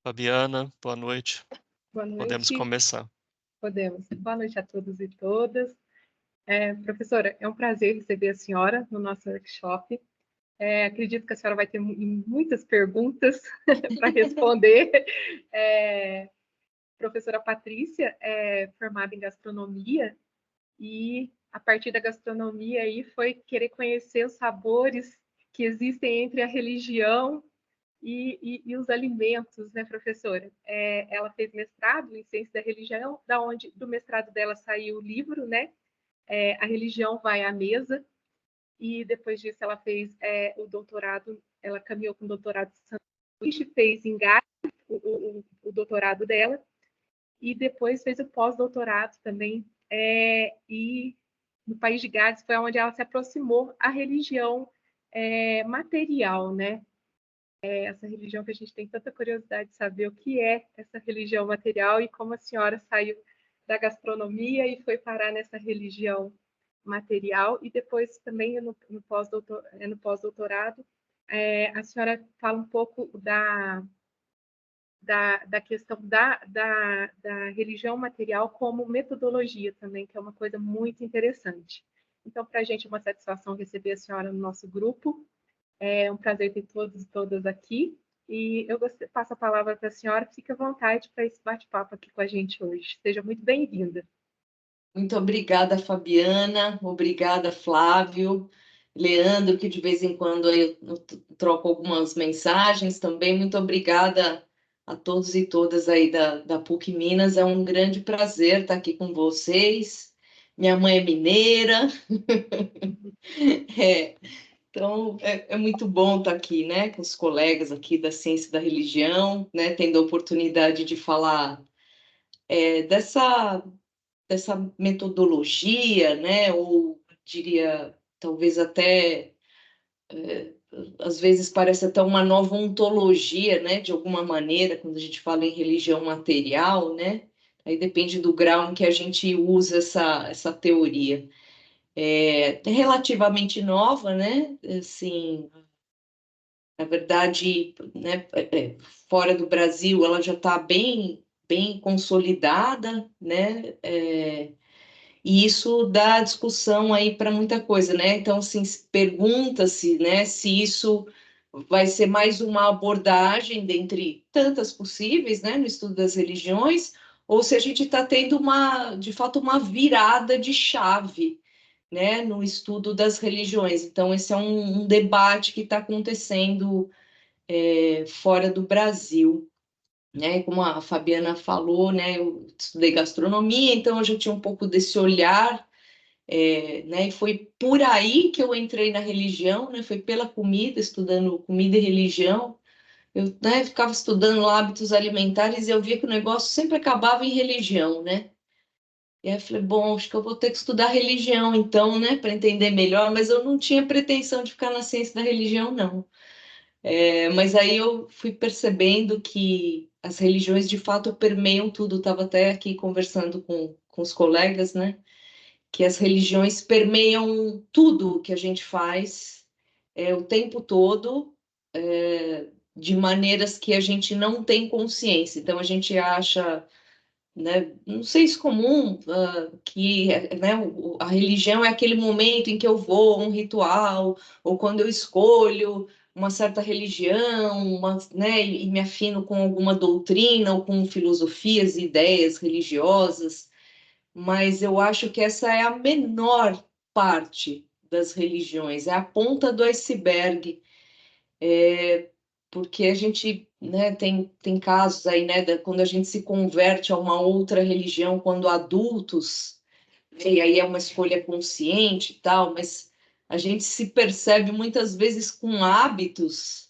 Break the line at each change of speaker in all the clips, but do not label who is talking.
Fabiana, boa noite.
Boa
Podemos
noite.
começar.
Podemos. Boa noite a todos e todas. Professora, é um prazer receber a senhora no nosso workshop. Acredito que a senhora vai ter muitas perguntas para responder. Professora Patrícia é formada em gastronomia e, a partir da gastronomia, aí foi querer conhecer os sabores que existem entre a religião e os alimentos, né, professora? Ela fez mestrado em ciência da religião, da onde do mestrado dela saiu o livro, né? A religião vai à mesa, e depois disso ela fez o doutorado, ela caminhou com o doutorado de sanduíche, fez em Gales o doutorado dela, e depois fez o pós-doutorado também, e no país de Gales foi onde ela se aproximou à religião material, né? Essa religião que a gente tem tanta curiosidade de saber o que é essa religião material e como a senhora saiu da gastronomia e foi parar nessa religião material, e depois também no pós-doutorado, a senhora fala um pouco da questão da religião material como metodologia também, que é uma coisa muito interessante. Então, para a gente é uma satisfação receber a senhora no nosso grupo. É um prazer ter todos e todas aqui. E eu passo a palavra para a senhora. Fique à vontade para esse bate-papo aqui com a gente hoje. Seja muito bem-vinda.
Muito obrigada, Fabiana. Obrigada, Flávio. Leandro, que de vez em quando eu troco algumas mensagens também. Muito obrigada a todos e todas aí da PUC Minas. É um grande prazer estar aqui com vocês. Minha mãe é mineira. Então, é muito bom estar aqui, né, com os colegas aqui da Ciência da Religião, né, tendo a oportunidade de falar dessa metodologia, né, ou diria, talvez até, às vezes parece até uma nova ontologia, né, de alguma maneira, quando a gente fala em religião material, né, aí depende do grau em que a gente usa essa teoria. É relativamente nova, né, assim, na verdade, né, fora do Brasil, ela já está bem consolidada, né, e isso dá discussão aí para muita coisa, né? Então, assim, pergunta-se, né, se isso vai ser mais uma abordagem dentre tantas possíveis, né, no estudo das religiões, ou se a gente está tendo de fato, uma virada de chave, né, no estudo das religiões. Então, esse é um debate que está acontecendo fora do Brasil. Né, como a Fabiana falou, né, eu estudei gastronomia, então eu já tinha um pouco desse olhar, né, e foi por aí que eu entrei na religião, né, foi pela comida, estudando comida e religião. Eu, né, ficava estudando lá hábitos alimentares e eu via que o negócio sempre acabava em religião, né? E aí eu falei, bom, acho que eu vou ter que estudar religião então, né, para entender melhor, mas eu não tinha pretensão de ficar na ciência da religião, não. Mas aí eu fui percebendo que as religiões de fato permeiam tudo. Estava até aqui conversando com os colegas, né? Que as religiões permeiam tudo que a gente faz o tempo todo, de maneiras que a gente não tem consciência. Então a gente acha, né, não sei se comum, que né, a religião é aquele momento em que eu vou a um ritual, ou quando eu escolho uma certa religião, né, e me afino com alguma doutrina, ou com filosofias e ideias religiosas, mas eu acho que essa é a menor parte das religiões, é a ponta do iceberg, porque a gente, né, tem casos aí, né, quando a gente se converte a uma outra religião quando adultos, e aí é uma escolha consciente e tal, mas a gente se percebe muitas vezes com hábitos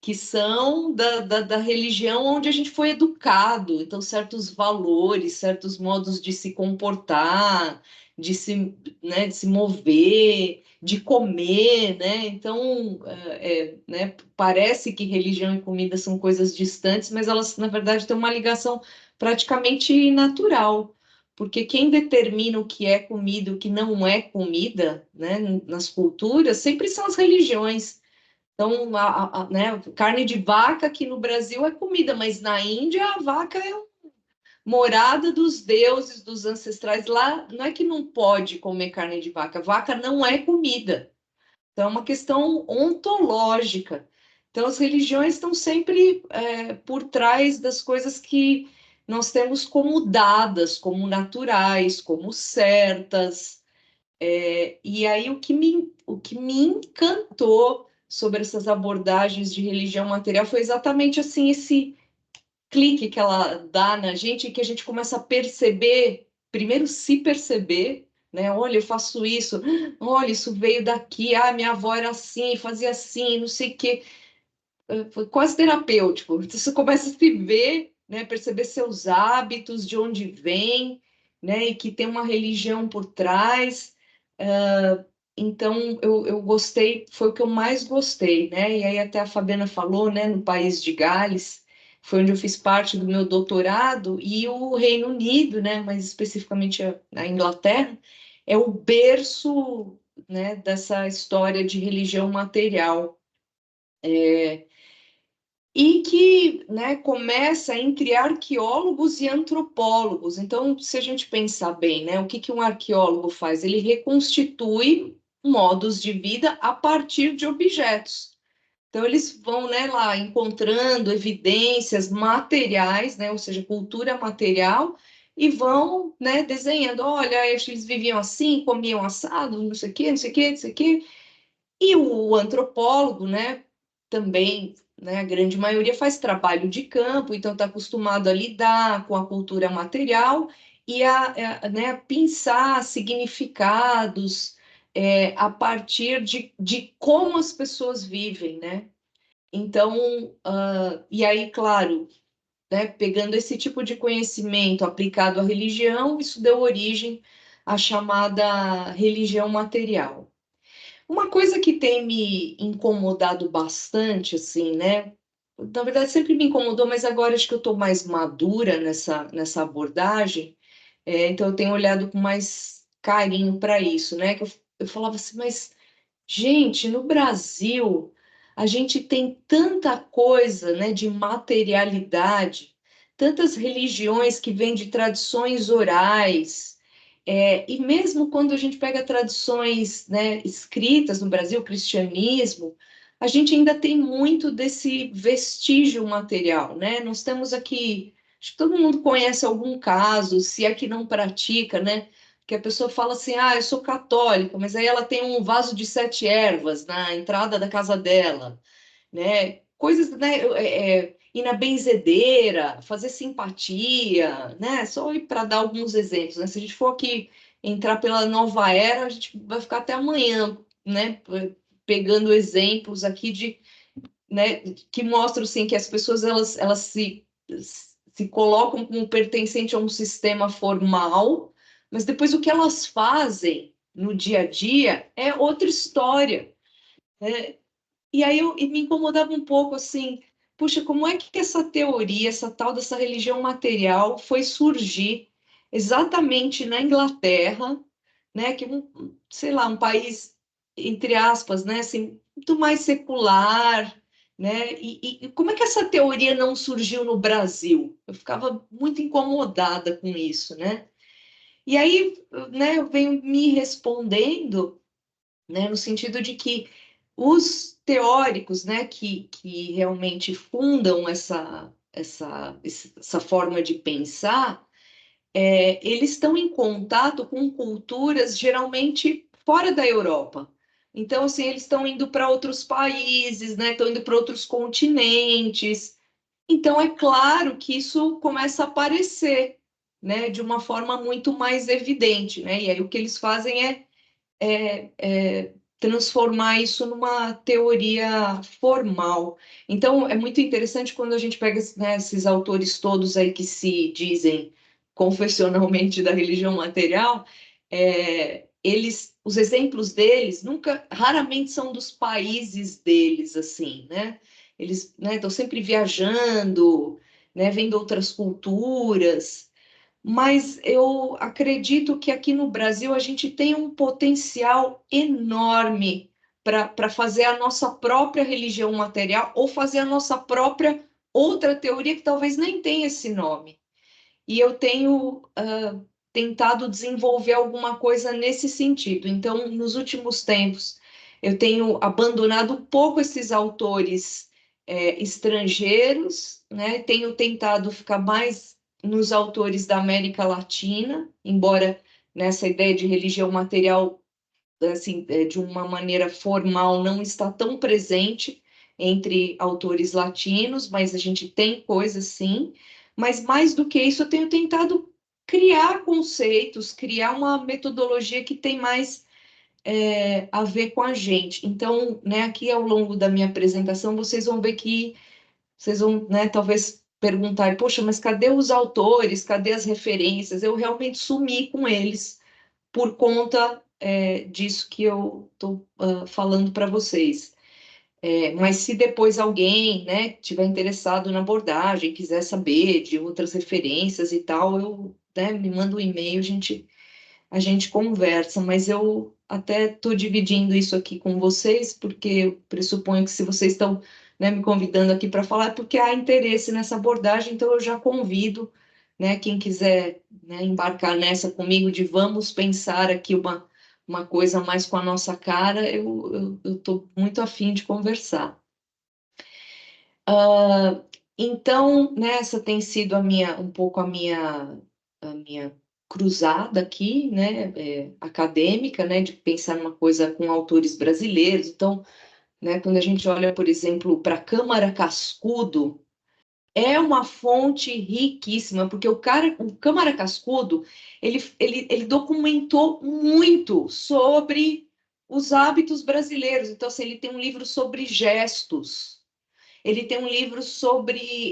que são da religião onde a gente foi educado, então certos valores, certos modos de se comportar, né, de se mover, de comer, né? Então, né, parece que religião e comida são coisas distantes, mas elas, na verdade, têm uma ligação praticamente natural, porque quem determina o que é comida e o que não é comida, né, nas culturas, sempre são as religiões. Então, né, carne de vaca aqui no Brasil é comida, mas na Índia a vaca é morada dos deuses, dos ancestrais. Lá não é que não pode comer carne de vaca, vaca não é comida. Então, é uma questão ontológica. Então, as religiões estão sempre por trás das coisas que nós temos como dadas, como naturais, como certas. E aí, o que me encantou sobre essas abordagens de religião material foi exatamente assim, esse clique que ela dá na gente, que a gente começa a perceber, primeiro se perceber, né? Olha, eu faço isso, olha, isso veio daqui, minha avó era assim, fazia assim, não sei o quê. Foi quase terapêutico. Então, você começa a se ver, né? Perceber seus hábitos, de onde vem, né? E que tem uma religião por trás. Então, eu gostei, foi o que eu mais gostei, né? E aí até a Fabiana falou, né? No país de Gales, foi onde eu fiz parte do meu doutorado, e o Reino Unido, né? Mais especificamente a Inglaterra, é o berço, né? Dessa história de religião material. E que, né, começa entre arqueólogos e antropólogos. Então, se a gente pensar bem, né, o que um arqueólogo faz? Ele reconstitui modos de vida a partir de objetos. Então, eles vão, né, lá encontrando evidências materiais, né, ou seja, cultura material, e vão, né, desenhando. Olha, eles viviam assim, comiam assado, não sei o quê, não sei o quê, não sei o quê. E o antropólogo, né, também, né, a grande maioria faz trabalho de campo, então está acostumado a lidar com a cultura material e né, pensar significados a partir de como as pessoas vivem, né? Então, e aí, claro, né, pegando esse tipo de conhecimento aplicado à religião, isso deu origem à chamada religião material. Uma coisa que tem me incomodado bastante, assim, né? Na verdade, sempre me incomodou, mas agora acho que eu estou mais madura nessa abordagem, então eu tenho olhado com mais carinho para isso, né? Que eu falava assim, mas, gente, no Brasil, a gente tem tanta coisa, né, de materialidade, tantas religiões que vêm de tradições orais. E mesmo quando a gente pega tradições, né, escritas no Brasil, o cristianismo, a gente ainda tem muito desse vestígio material, né? Nós temos aqui, acho que todo mundo conhece algum caso, se é que não pratica, né? Que a pessoa fala assim, eu sou católica, mas aí ela tem um vaso de 7 ervas na entrada da casa dela, né? Coisas, né? Ir na benzedeira, fazer simpatia, né? Só para dar alguns exemplos, né? Se a gente for aqui entrar pela nova era, a gente vai ficar até amanhã, né? Pegando exemplos aqui né? Que mostram assim que as pessoas elas se colocam como pertencente a um sistema formal, mas depois o que elas fazem no dia a dia é outra história, né? E aí e me incomodava um pouco assim, puxa, como é que essa teoria, essa tal dessa religião material foi surgir exatamente na Inglaterra, né, que sei lá, um país entre aspas, né, assim, muito mais secular, né? E como é que essa teoria não surgiu no Brasil? Eu ficava muito incomodada com isso, né? E aí, né, eu venho me respondendo, né, no sentido de que os teóricos, né, que realmente fundam essa forma de pensar, eles estão em contato com culturas geralmente fora da Europa. Então, assim, eles estão indo para outros países, né, estão indo para outros continentes. Então, é claro que isso começa a aparecer, né, de uma forma muito mais evidente, né? E aí o que eles fazem é transformar isso numa teoria formal. Então, é muito interessante quando a gente pega, né, esses autores todos aí que se dizem confessionalmente da religião material, os exemplos deles raramente são dos países deles, assim, né? Eles, né, estão sempre viajando, né, vendo outras culturas, mas eu acredito que aqui no Brasil a gente tem um potencial enorme para fazer a nossa própria religião material ou fazer a nossa própria outra teoria que talvez nem tenha esse nome. E eu tenho tentado desenvolver alguma coisa nesse sentido. Então, nos últimos tempos, eu tenho abandonado um pouco esses autores estrangeiros, né? Tenho tentado ficar mais nos autores da América Latina, embora nessa ideia de religião material, assim, de uma maneira formal, não está tão presente entre autores latinos, mas a gente tem coisas sim. Mas mais do que isso, eu tenho tentado criar conceitos, criar uma metodologia que tem mais a ver com a gente. Então, né, aqui ao longo da minha apresentação, vocês vão ver que vocês vão, né, talvez perguntar, poxa, mas cadê os autores? Cadê as referências? Eu realmente sumi com eles por conta disso que eu estou falando para vocês. Mas se depois alguém, né, tiver interessado na abordagem, quiser saber de outras referências e tal, né, me manda um e-mail, a gente conversa, mas eu até estou dividindo isso aqui com vocês, porque eu pressuponho que se vocês estão, né, me convidando aqui para falar, é porque há interesse nessa abordagem, então eu já convido, né, quem quiser, né, embarcar nessa comigo, de vamos pensar aqui uma coisa mais com a nossa cara, eu estou muito afim de conversar. Então, né, essa tem sido um pouco a minha cruzada aqui, né, acadêmica, né, de pensar numa coisa com autores brasileiros. Então, né, quando a gente olha, por exemplo, para Câmara Cascudo, é uma fonte riquíssima, porque o Câmara Cascudo, ele documentou muito sobre os hábitos brasileiros. Então, assim, ele tem um livro sobre gestos, ele tem um livro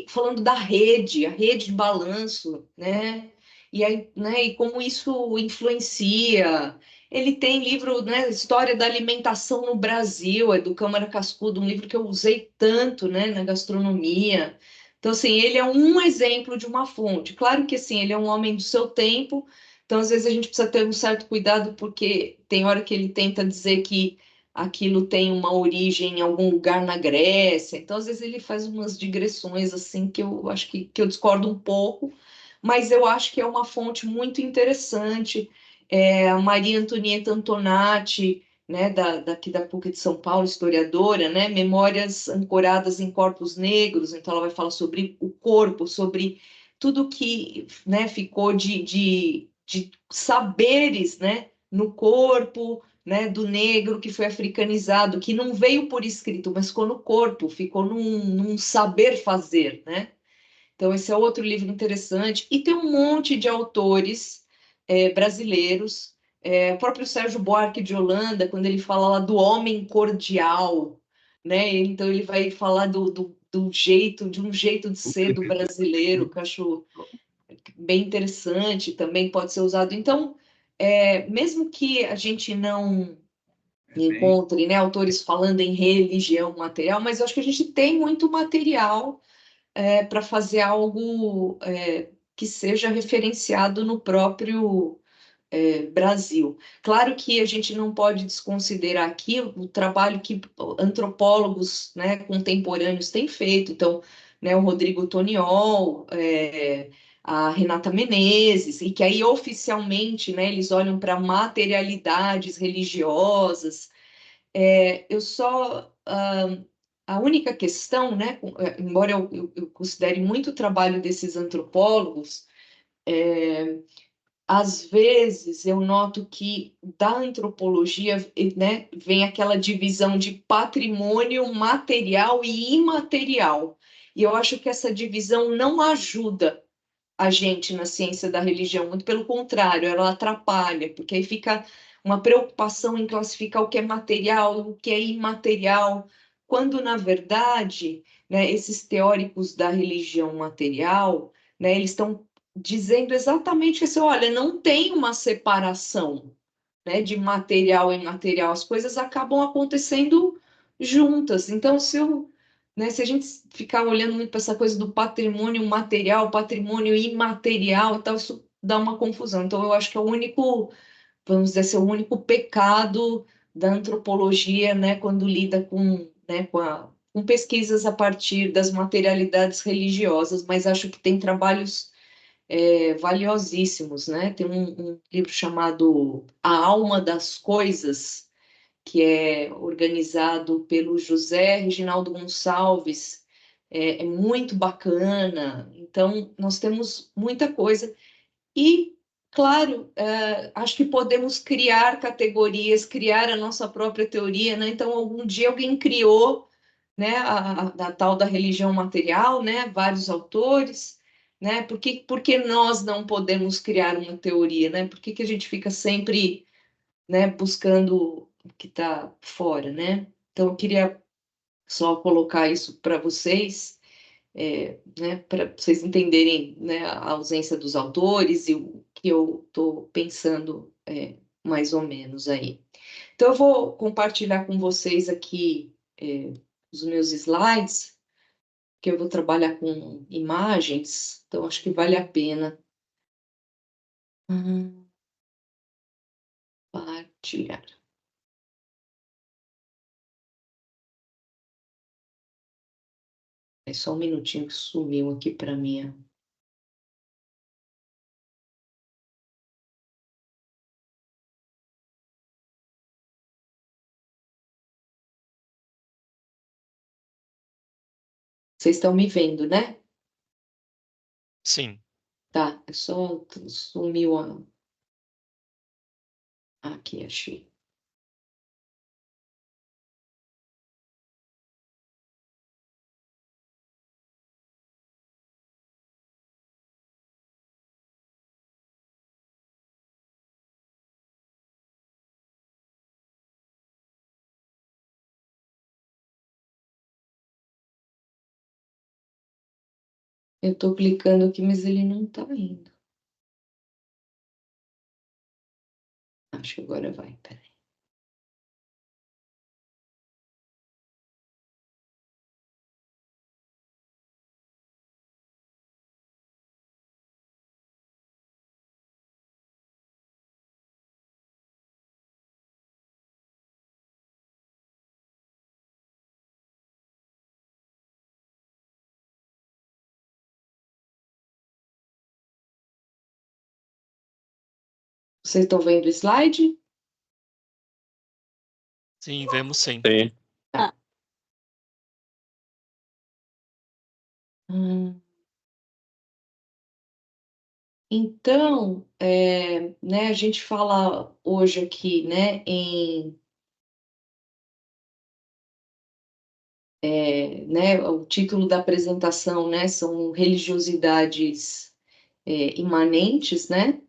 falando da rede, a rede de balanço, né? E aí, né, e como isso influencia. Ele tem livro, né, História da Alimentação no Brasil, é do Câmara Cascudo, um livro que eu usei tanto, né, na gastronomia. Então, assim, ele é um exemplo de uma fonte. Claro que, assim, ele é um homem do seu tempo, então, às vezes, a gente precisa ter um certo cuidado, porque tem hora que ele tenta dizer que aquilo tem uma origem em algum lugar na Grécia. Então, às vezes, ele faz umas digressões assim que eu acho que eu discordo um pouco, mas eu acho que é uma fonte muito interessante. A Maria Antonieta Antonati, né, daqui da PUC de São Paulo, historiadora, né, Memórias Ancoradas em Corpos Negros, então ela vai falar sobre o corpo, sobre tudo que, né, ficou de saberes, né, no corpo, né, do negro que foi africanizado, que não veio por escrito, mas ficou no corpo, ficou num saber fazer, né? Então, esse é outro livro interessante. E tem um monte de autores brasileiros, o próprio Sérgio Buarque de Holanda, quando ele fala lá do homem cordial, né? Então, ele vai falar de um jeito de ser do brasileiro, que eu acho bem interessante, também pode ser usado. Então, mesmo que a gente não encontre, né, autores falando em religião material, mas eu acho que a gente tem muito material para fazer algo que seja referenciado no próprio Brasil. Claro que a gente não pode desconsiderar aqui o trabalho que antropólogos, né, contemporâneos têm feito. Então, né, o Rodrigo Toniol, a Renata Menezes, e que aí oficialmente, né, eles olham para materialidades religiosas. Eu só a única questão, né, embora eu considere muito o trabalho desses antropólogos, às vezes eu noto que da antropologia, né, vem aquela divisão de patrimônio material e imaterial. E eu acho que essa divisão não ajuda a gente na ciência da religião, muito pelo contrário, ela atrapalha, porque aí fica uma preocupação em classificar o que é material, o que é imaterial, quando, na verdade, né, esses teóricos da religião material, né, eles estão dizendo exatamente isso, olha, não tem uma separação, né, de material e imaterial, as coisas acabam acontecendo juntas. Então, se a gente ficar olhando muito para essa coisa do patrimônio material, patrimônio imaterial e tal, isso dá uma confusão. Então, eu acho que é o único, vamos dizer assim, o único pecado da antropologia, né, quando lida com, né, com pesquisas a partir das materialidades religiosas, mas acho que tem trabalhos valiosíssimos, né? Tem um livro chamado A Alma das Coisas, que é organizado pelo José Reginaldo Gonçalves, é muito bacana. Então, nós temos muita coisa. E, claro, acho que podemos criar categorias, criar a nossa própria teoria, né? Então, algum dia alguém criou, né, a tal da religião material, né? Vários autores, né? Por que nós não podemos criar uma teoria, né? Por que a gente fica sempre, né, buscando o que está fora, né? Então, eu queria só colocar isso para vocês, né, para vocês entenderem, né, a ausência dos autores e o que eu estou pensando, mais ou menos aí. Então, eu vou compartilhar com vocês aqui, os meus slides, que eu vou trabalhar com imagens, então acho que vale a pena compartilhar. É só um minutinho que sumiu aqui para mim. Vocês estão me vendo, né?
Sim.
Tá, é só sumiu a... Aqui, achei. Eu estou clicando aqui, mas ele não está indo. Acho que agora vai, peraí. Vocês estão vendo o slide?
Sim, vemos sim.
Sim.
Tá. Então, né, a gente fala hoje aqui, né, né, o título da apresentação, né, são religiosidades imanentes, né?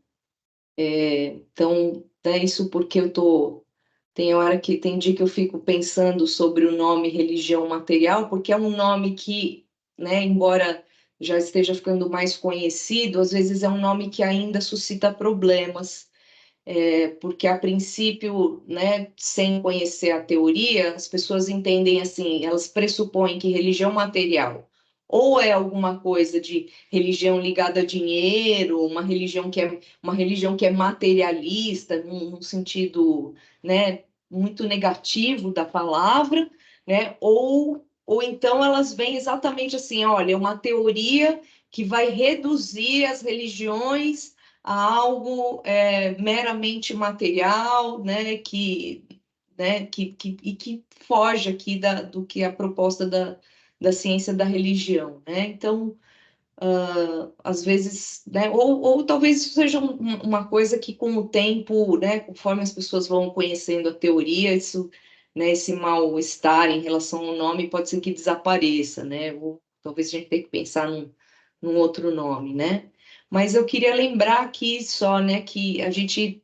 Então, é isso porque tem dia que eu fico pensando sobre o nome religião material, porque é um nome que, né, embora já esteja ficando mais conhecido, às vezes é um nome que ainda suscita problemas, porque a princípio, né, sem conhecer a teoria, as pessoas entendem assim, elas pressupõem que religião material ou é alguma coisa de religião ligada a dinheiro, uma religião que é materialista, num sentido, né, muito negativo da palavra, né, ou então elas vêm exatamente assim, olha, uma teoria que vai reduzir as religiões a algo meramente material, né, e que foge aqui do que é a proposta da ciência da religião, né? Então, às vezes, né, ou talvez isso seja uma coisa que com o tempo, né, conforme as pessoas vão conhecendo a teoria, isso, né, esse mal-estar em relação ao nome pode ser que desapareça, né? Ou talvez a gente tenha que pensar num outro nome, né? Mas eu queria lembrar aqui só, né, que a gente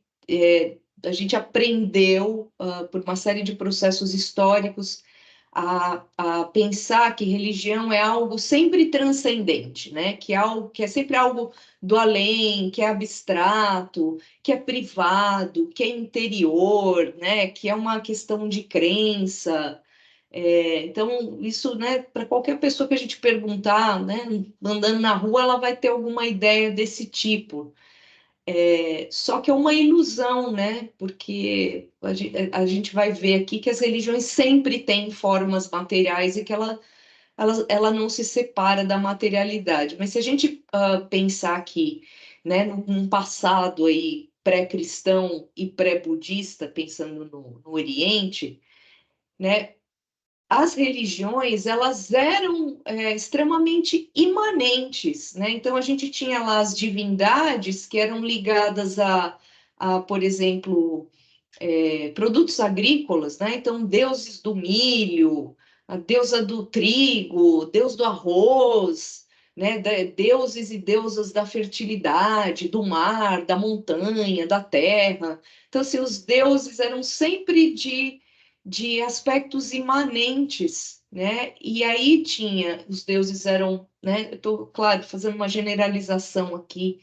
aprendeu, por uma série de processos históricos, a pensar que religião é algo sempre transcendente, né? Que é sempre algo do além, que é abstrato, que é privado, que é interior, né? Que é uma questão de crença. Então, isso, né, para qualquer pessoa que a gente perguntar, né, andando na rua, ela vai ter alguma ideia desse tipo. Só que é uma ilusão, né? Porque a gente vai ver aqui que as religiões sempre têm formas materiais e que ela não se separa da materialidade. Mas se a gente pensar aqui, né, num passado aí pré-cristão e pré-budista, pensando no Oriente, né, as religiões elas eram extremamente imanentes, né? Então a gente tinha lá as divindades que eram ligadas por exemplo, produtos agrícolas, né? Então, deuses do milho, a deusa do trigo, deus do arroz, né? Deuses e deusas da fertilidade, do mar, da montanha, da terra. Então, assim, os deuses eram sempre de aspectos imanentes, né? E aí tinha, os deuses eram, né? Eu estou, claro, fazendo uma generalização aqui,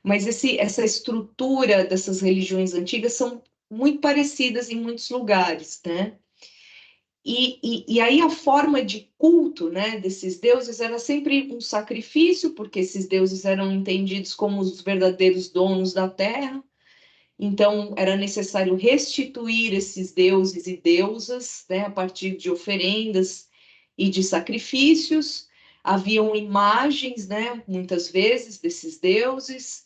mas essa estrutura dessas religiões antigas são muito parecidas em muitos lugares, né? E aí a forma de culto, né, desses deuses era sempre um sacrifício, porque esses deuses eram entendidos como os verdadeiros donos da terra, então era necessário restituir esses deuses e deusas, né, a partir de oferendas e de sacrifícios. Haviam imagens, né, muitas vezes, desses deuses,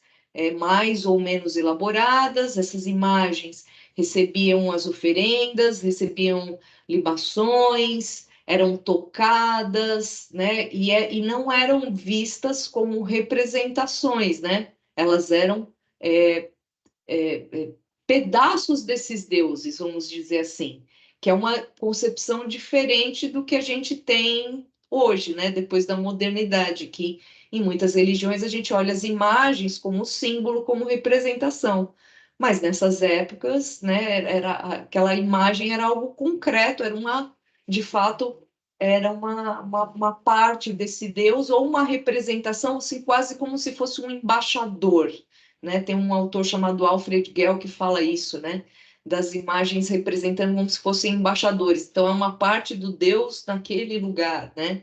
mais ou menos elaboradas. Essas imagens recebiam as oferendas, recebiam libações, eram tocadas, né, e não eram vistas como representações, né, elas eram pedaços desses deuses, vamos dizer assim, que é uma concepção diferente do que a gente tem hoje, né, depois da modernidade, que em muitas religiões a gente olha as imagens como símbolo, como representação, mas nessas épocas, né, aquela imagem era algo concreto, de fato, era uma parte desse Deus, ou uma representação, assim, quase como se fosse um embaixador, né? Tem um autor chamado Alfred Gell que fala isso, né? Das imagens representando como se fossem embaixadores. Então, é uma parte do Deus naquele lugar, né?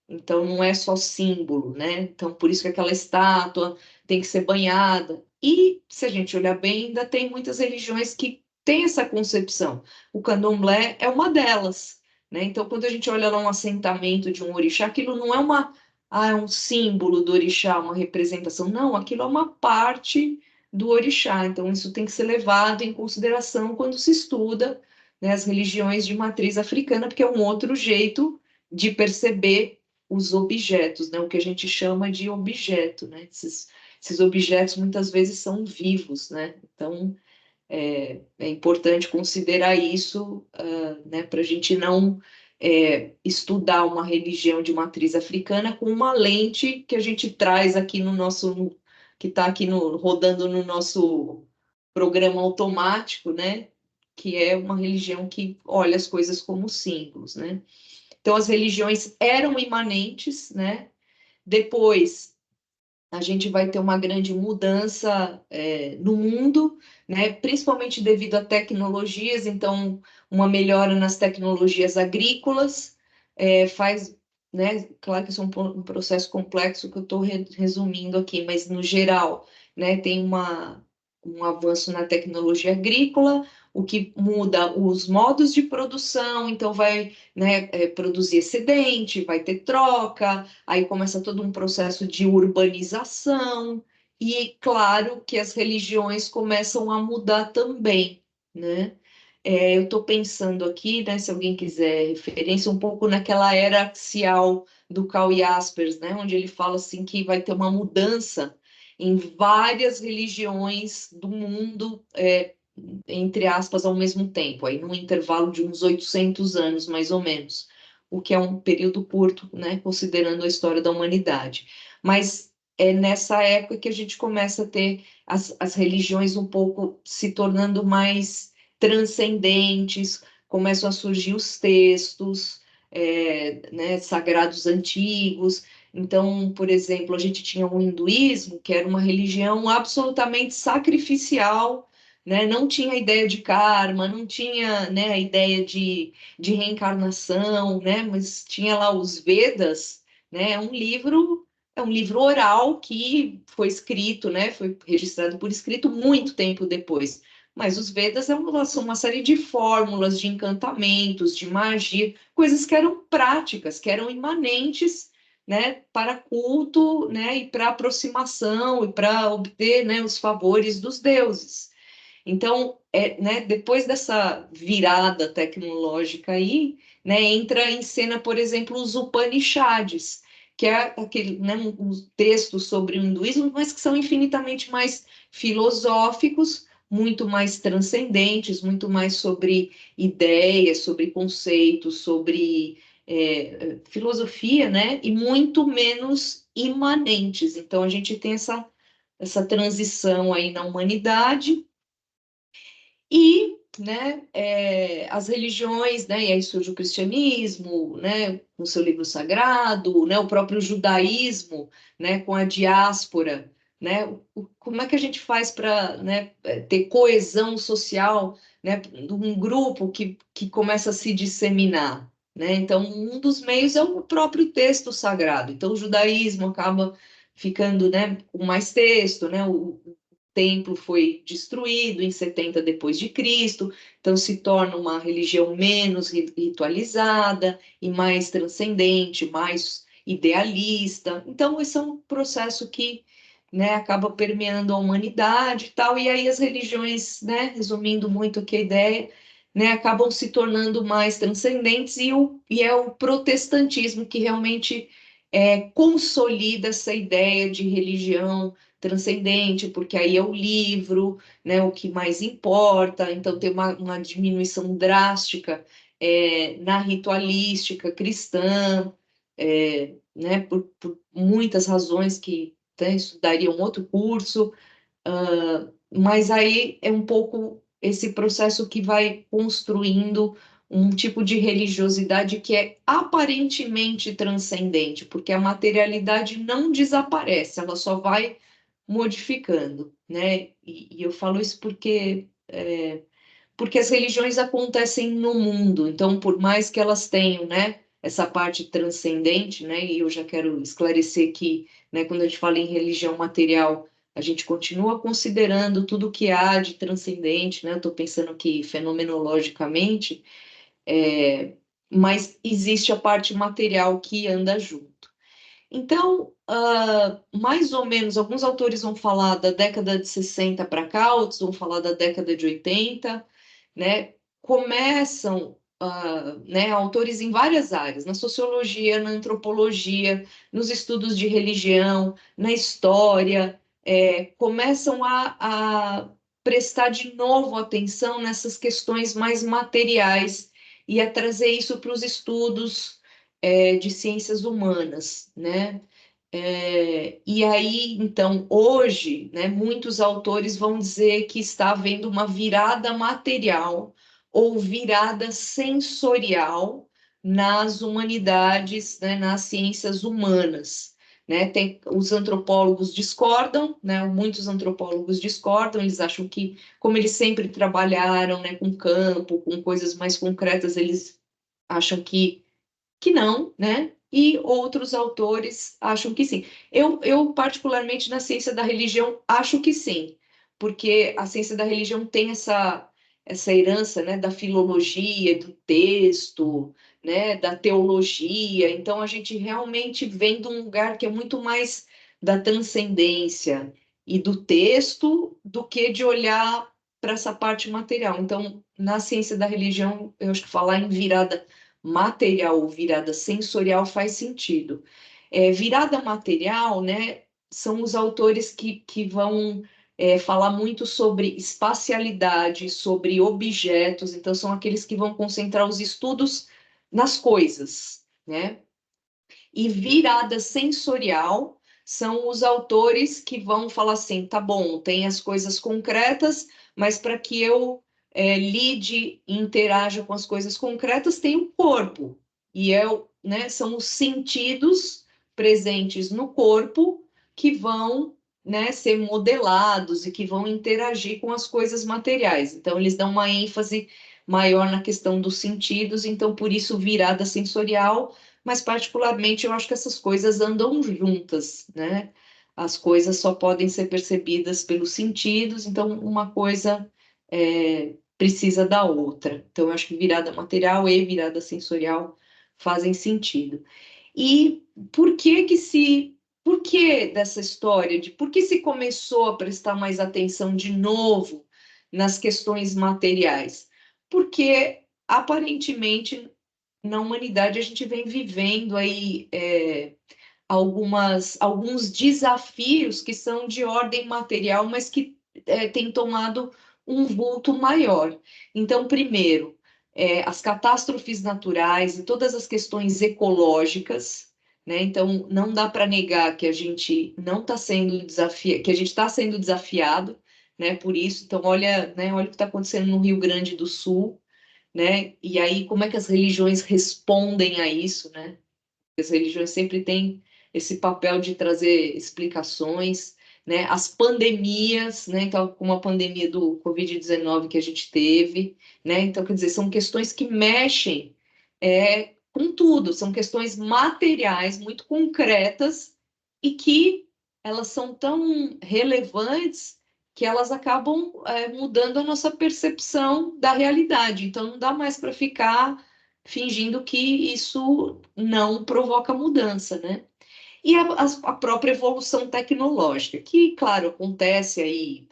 Então, não é só símbolo, né? Então, por isso que aquela estátua tem que ser banhada. E, se a gente olhar bem, ainda tem muitas religiões que têm essa concepção. O candomblé é uma delas, né? Então, quando a gente olha lá um assentamento de um orixá, aquilo não é é um símbolo do orixá, uma representação. Não, aquilo é uma parte do orixá. Então, isso tem que ser levado em consideração quando se estuda, né, as religiões de matriz africana, porque é um outro jeito de perceber os objetos, né? O que a gente chama de objeto, né? Esses objetos muitas vezes são vivos, né? Então é importante considerar isso, né? Para a gente não estudar uma religião de matriz africana com uma lente que a gente traz aqui no nosso, que está aqui rodando no nosso programa automático, né? Que é uma religião que olha as coisas como símbolos, né? Então, as religiões eram imanentes, né? Depois, a gente vai ter uma grande mudança no mundo, né? Principalmente devido a tecnologias, então, uma melhora nas tecnologias agrícolas, faz, né? Claro que isso é um processo complexo que eu estou resumindo aqui, mas, no geral, né, tem um avanço na tecnologia agrícola, o que muda os modos de produção, então vai, né, produzir excedente, vai ter troca, aí começa todo um processo de urbanização, e claro que as religiões começam a mudar também, né? Eu estou pensando aqui, né, se alguém quiser referência, um pouco naquela era axial do Karl Jaspers, né, onde ele fala assim que vai ter uma mudança em várias religiões do mundo, entre aspas, ao mesmo tempo, aí num intervalo de uns 800 anos, mais ou menos, o que é um período curto, né, considerando a história da humanidade. Mas é nessa época que a gente começa a ter as religiões um pouco se tornando mais transcendentes, começam a surgir os textos, né, sagrados antigos. Então, por exemplo, a gente tinha o hinduísmo, que era uma religião absolutamente sacrificial, né? Não tinha ideia de karma, não tinha, né, a ideia de reencarnação, né? Mas tinha lá os Vedas, né? Um livro é um livro oral que foi escrito, né, foi registrado por escrito muito tempo depois. Mas os Vedas são uma série de fórmulas, de encantamentos, de magia, coisas que eram práticas, que eram imanentes, né, para culto, né, e para aproximação, e para obter, né, os favores dos deuses. Então, né, depois dessa virada tecnológica aí, né, entra em cena, por exemplo, os Upanishads, que é aquele, né, um texto sobre o hinduísmo, mas que são infinitamente mais filosóficos, muito mais transcendentes, muito mais sobre ideias, sobre conceitos, sobre filosofia, né, e muito menos imanentes. Então, a gente tem essa transição aí na humanidade, e, né, as religiões, né, e aí surge o cristianismo, né, com seu livro sagrado, né, o próprio judaísmo, né, com a diáspora, né, como é que a gente faz para, né, ter coesão social, né, um grupo que começa a se disseminar, né? Então, um dos meios é o próprio texto sagrado. Então, o judaísmo acaba ficando, né, com mais texto, né, o templo foi destruído em 70 depois de Cristo, então se torna uma religião menos ritualizada e mais transcendente, mais idealista. Então esse é um processo que, né, acaba permeando a humanidade e tal, e aí as religiões, né, resumindo muito aqui a ideia, né, acabam se tornando mais transcendentes, e é o protestantismo que realmente consolida essa ideia de religião transcendente, porque aí é o livro, né, o que mais importa, então tem uma diminuição drástica na ritualística cristã, né, por muitas razões que, né, isso daria um outro curso, mas aí é um pouco esse processo que vai construindo um tipo de religiosidade que é aparentemente transcendente, porque a materialidade não desaparece, ela só vai modificando, né? E eu falo isso porque as religiões acontecem no mundo, então por mais que elas tenham, né, essa parte transcendente, né, e eu já quero esclarecer que, né, quando a gente fala em religião material, a gente continua considerando tudo que há de transcendente, né? Eu estou pensando aqui fenomenologicamente, mas existe a parte material que anda junto. Então, mais ou menos, alguns autores vão falar da década de 60 para cá, outros vão falar da década de 80, né? Começam, né, autores em várias áreas, na sociologia, na antropologia, nos estudos de religião, na história, começam a prestar de novo atenção nessas questões mais materiais e a trazer isso para os estudos de ciências humanas, né? E aí, então, hoje, né, muitos autores vão dizer que está havendo uma virada material ou virada sensorial nas humanidades, né, nas ciências humanas. Né? Os antropólogos discordam, né? Muitos antropólogos discordam, eles acham que, como eles sempre trabalharam, né, com campo, com coisas mais concretas, eles acham que não, né? E outros autores acham que sim. Eu, particularmente, na ciência da religião, acho que sim, porque a ciência da religião tem essa herança, né, da filologia, do texto, né, da teologia. Então, a gente realmente vem de um lugar que é muito mais da transcendência e do texto do que de olhar para essa parte material. Então, na ciência da religião, eu acho que falar em virada material ou virada sensorial faz sentido. Virada material, né, são os autores que vão falar muito sobre espacialidade, sobre objetos, então são aqueles que vão concentrar os estudos nas coisas, né? E virada sensorial são os autores que vão falar assim, tá bom, tem as coisas concretas, mas para que eu lide e interaja com as coisas concretas, tem o corpo. E né, são os sentidos presentes no corpo que vão, né, ser modelados e que vão interagir com as coisas materiais. Então, eles dão uma ênfase maior na questão dos sentidos, então, por isso, virada sensorial, mas particularmente eu acho que essas coisas andam juntas, né? As coisas só podem ser percebidas pelos sentidos, então uma coisa precisa da outra. Então eu acho que virada material e virada sensorial fazem sentido. E por que dessa história de por que se começou a prestar mais atenção de novo nas questões materiais? Porque aparentemente na humanidade a gente vem vivendo aí alguns desafios que são de ordem material, mas que têm tomado um vulto maior. Então, primeiro, as catástrofes naturais e todas as questões ecológicas, né? Então, não dá para negar que a gente não está sendo desafiado, que a gente está sendo desafiado, né? Por isso, então, olha, né, olha o que está acontecendo no Rio Grande do Sul, né? E aí, como é que as religiões respondem a isso, né? As religiões sempre têm esse papel de trazer explicações, né? As pandemias, né? Então, como a pandemia do Covid-19 que a gente teve, né? Então, quer dizer, são questões que mexem com tudo, são questões materiais muito concretas e que elas são tão relevantes que elas acabam mudando a nossa percepção da realidade. Então, não dá mais para ficar fingindo que isso não provoca mudança, né? E a própria evolução tecnológica, que, claro, acontece aí,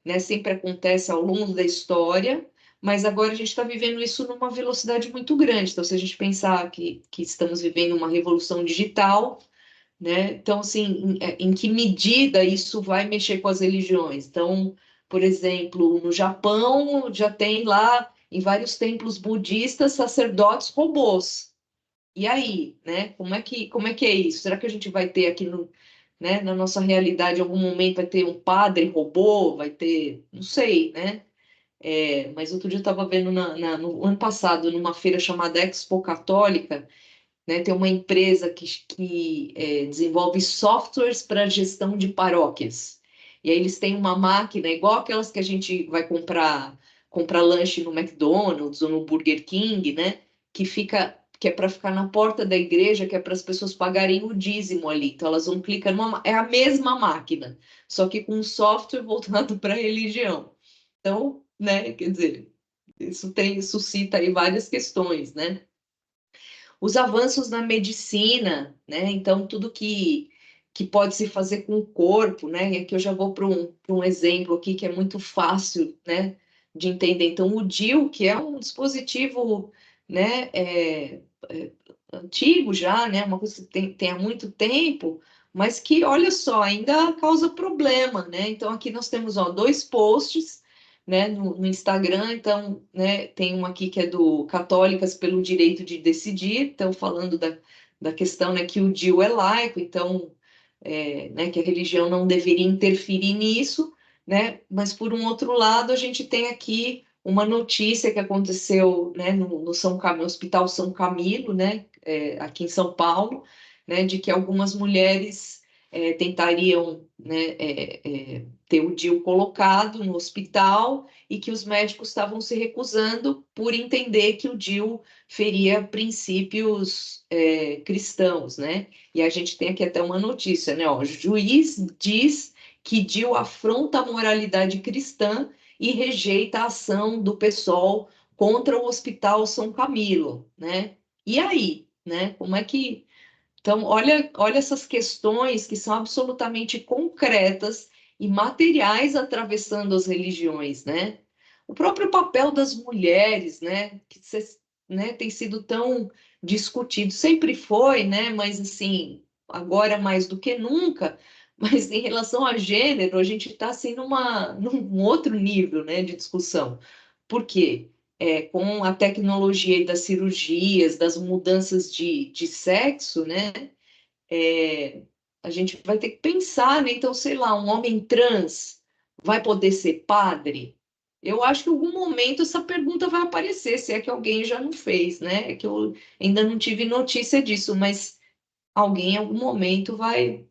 né? Sempre acontece ao longo da história, mas agora a gente está vivendo isso numa velocidade muito grande. Então, se a gente pensar que estamos vivendo uma revolução digital, né? Então, assim, em que medida isso vai mexer com as religiões? Então, por exemplo, no Japão já tem lá, em vários templos budistas, sacerdotes robôs. E aí, né? Como é que é isso? Será que a gente vai ter aqui né, na nossa realidade, em algum momento vai ter um padre robô? Vai ter, não sei, né? Mas outro dia eu estava vendo no ano passado, numa feira chamada Expo Católica, né, tem uma empresa que desenvolve softwares para gestão de paróquias. E aí eles têm uma máquina, igual aquelas que a gente vai comprar lanche no McDonald's ou no Burger King, né? Que é para ficar na porta da igreja, que é para as pessoas pagarem o dízimo ali. Então elas vão clicar é a mesma máquina, só que com um software voltado para a religião. Então, né, quer dizer, isso suscita aí várias questões, né? Os avanços na medicina, né? Então, tudo que pode se fazer com o corpo, né? E aqui eu já vou para um exemplo aqui que é muito fácil, né, de entender. Então, o DIU, que é um dispositivo, né, antigo já, né? Uma coisa que tem há muito tempo, mas que, olha só, ainda causa problema, né? Então, aqui nós temos, ó, 2 posts, né, no Instagram. Então, né, tem um aqui que é do Católicas pelo Direito de Decidir, então falando da questão, né, que o DIU é laico, então, né, que a religião não deveria interferir nisso, né, mas por um outro lado a gente tem aqui uma notícia que aconteceu, né, no Hospital São Camilo, né, aqui em São Paulo, né, de que algumas mulheres tentariam, né, ter o DIU colocado no hospital e que os médicos estavam se recusando por entender que o DIU feria princípios cristãos, né? E a gente tem aqui até uma notícia, né? Ó, o juiz diz que DIU afronta a moralidade cristã e rejeita a ação do PSOL contra o Hospital São Camilo, né? E aí, né? Como é que... Então, olha essas questões que são absolutamente concretas e materiais atravessando as religiões, né? O próprio papel das mulheres, né? Né, tem sido tão discutido, sempre foi, né? Mas assim, agora mais do que nunca. Mas em relação a gênero, a gente está assim num outro nível, né, de discussão. Por quê? Com a tecnologia das cirurgias, das mudanças de sexo, né? A gente vai ter que pensar, né? Então, sei lá, um homem trans vai poder ser padre? Eu acho que em algum momento essa pergunta vai aparecer, se é que alguém já não fez, né? É que eu ainda não tive notícia disso, mas alguém em algum momento vai